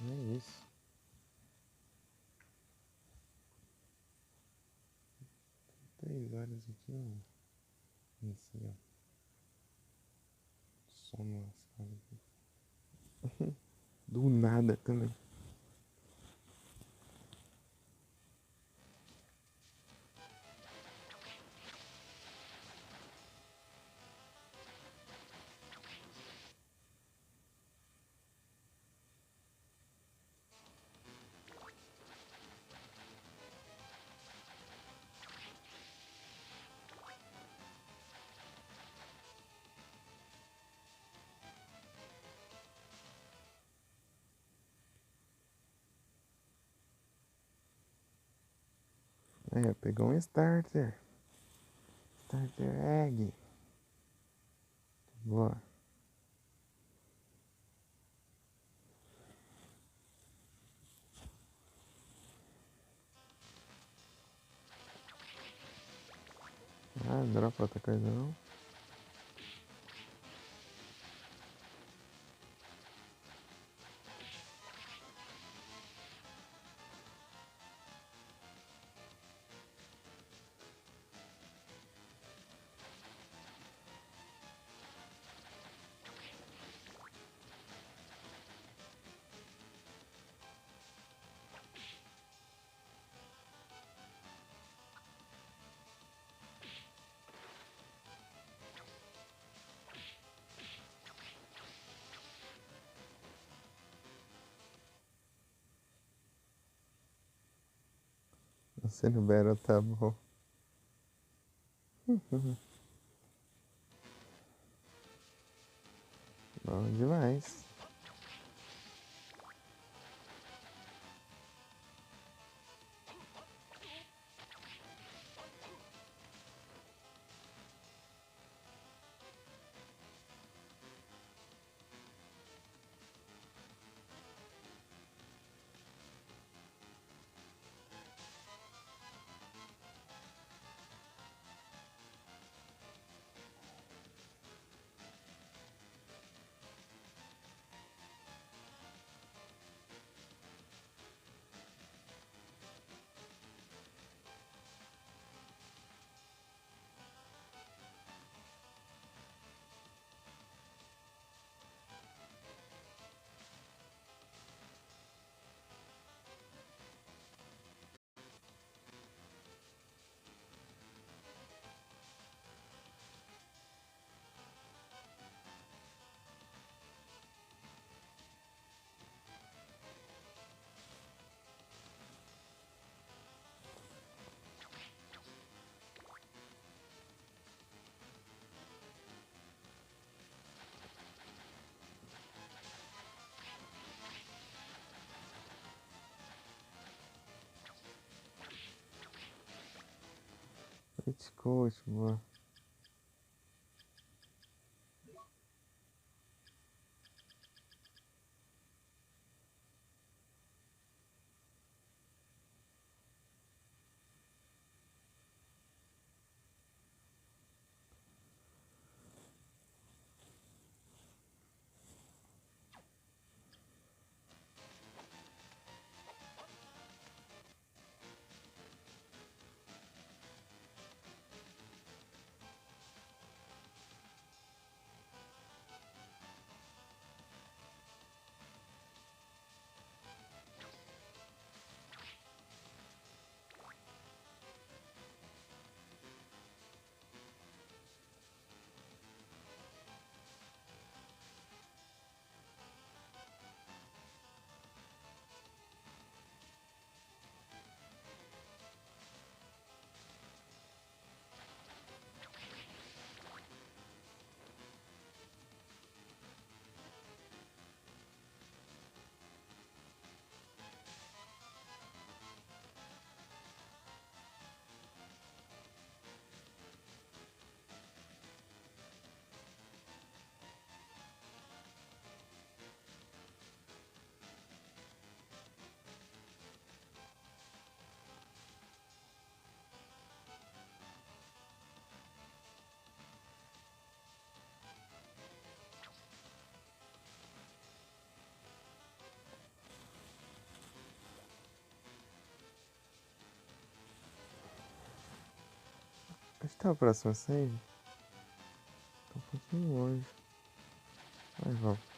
É isso. 3 horas aqui, ó. Esse, ó. Sono lascado aqui. Do nada também. Aí, ó, pegou um starter. Starter egg. Boa. Ah, não dropa outra coisa não. Você no Battle tá bom. Bom demais. It's coach, boa. Tá a próxima save? Tá um pouquinho longe. Mas vamos.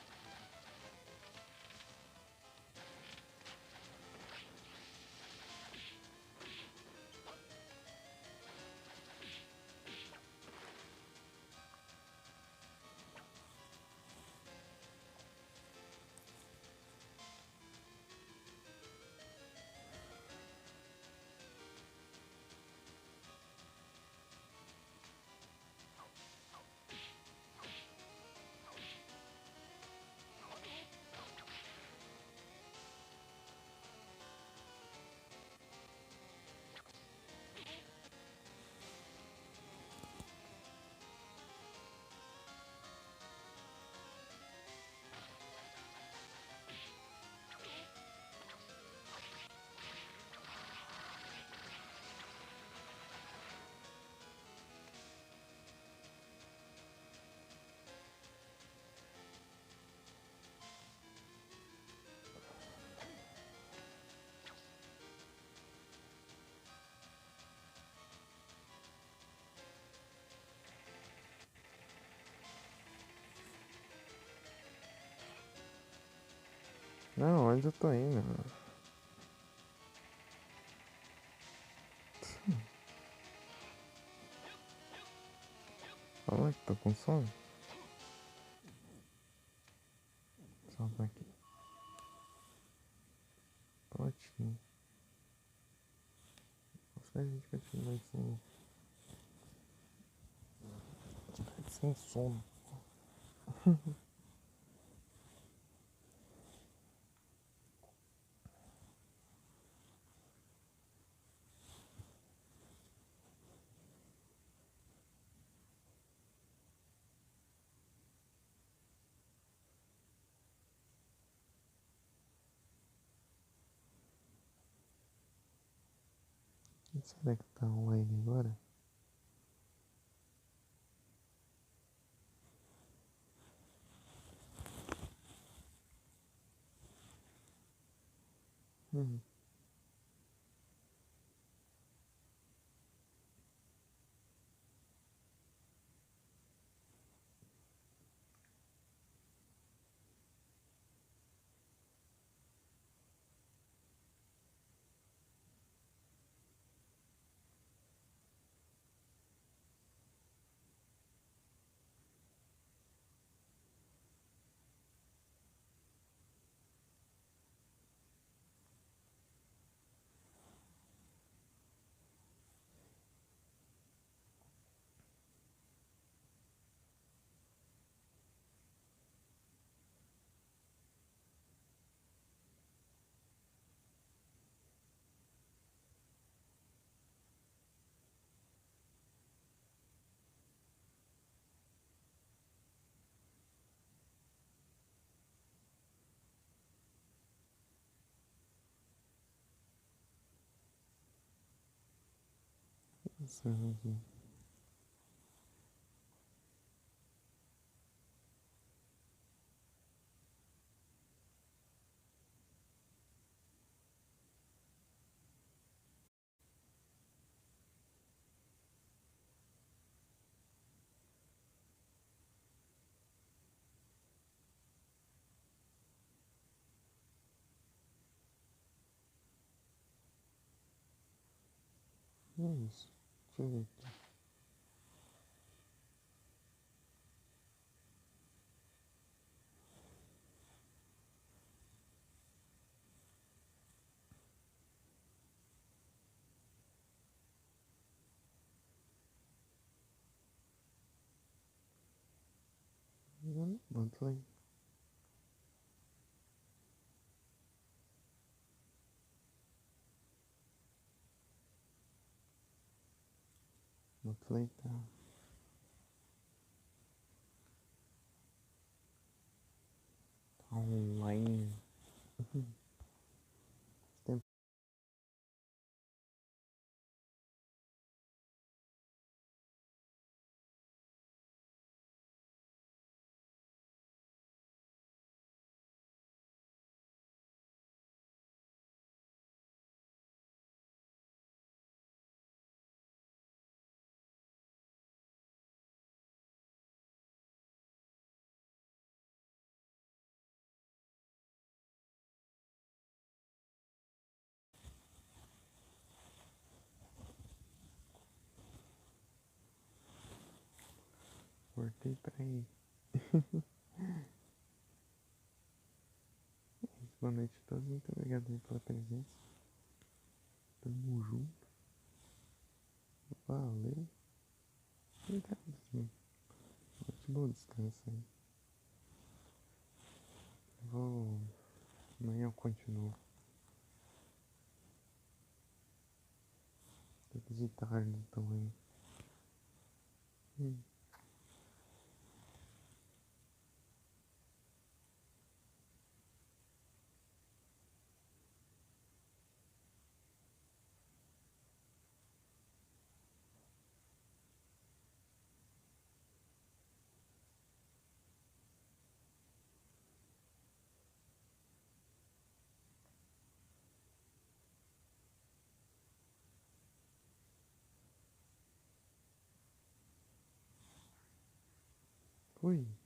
Não, onde eu tô indo? Fala que tô com sono. Salta aqui. Potinho. Só a gente continua assim. Sem sono. Será que tá online agora? Hum. Observa aqui. É isso. Deixa eu ver aqui. Monthly. Monthly tá. Tá online. Tem Voltei pra ir. Boa noite a todos, muito obrigado aí pela presença. Tamo junto. Valeu. Obrigado, sim. Muito bom descanso aí. Vou. Amanhã eu continuo. De tarde também. Fui.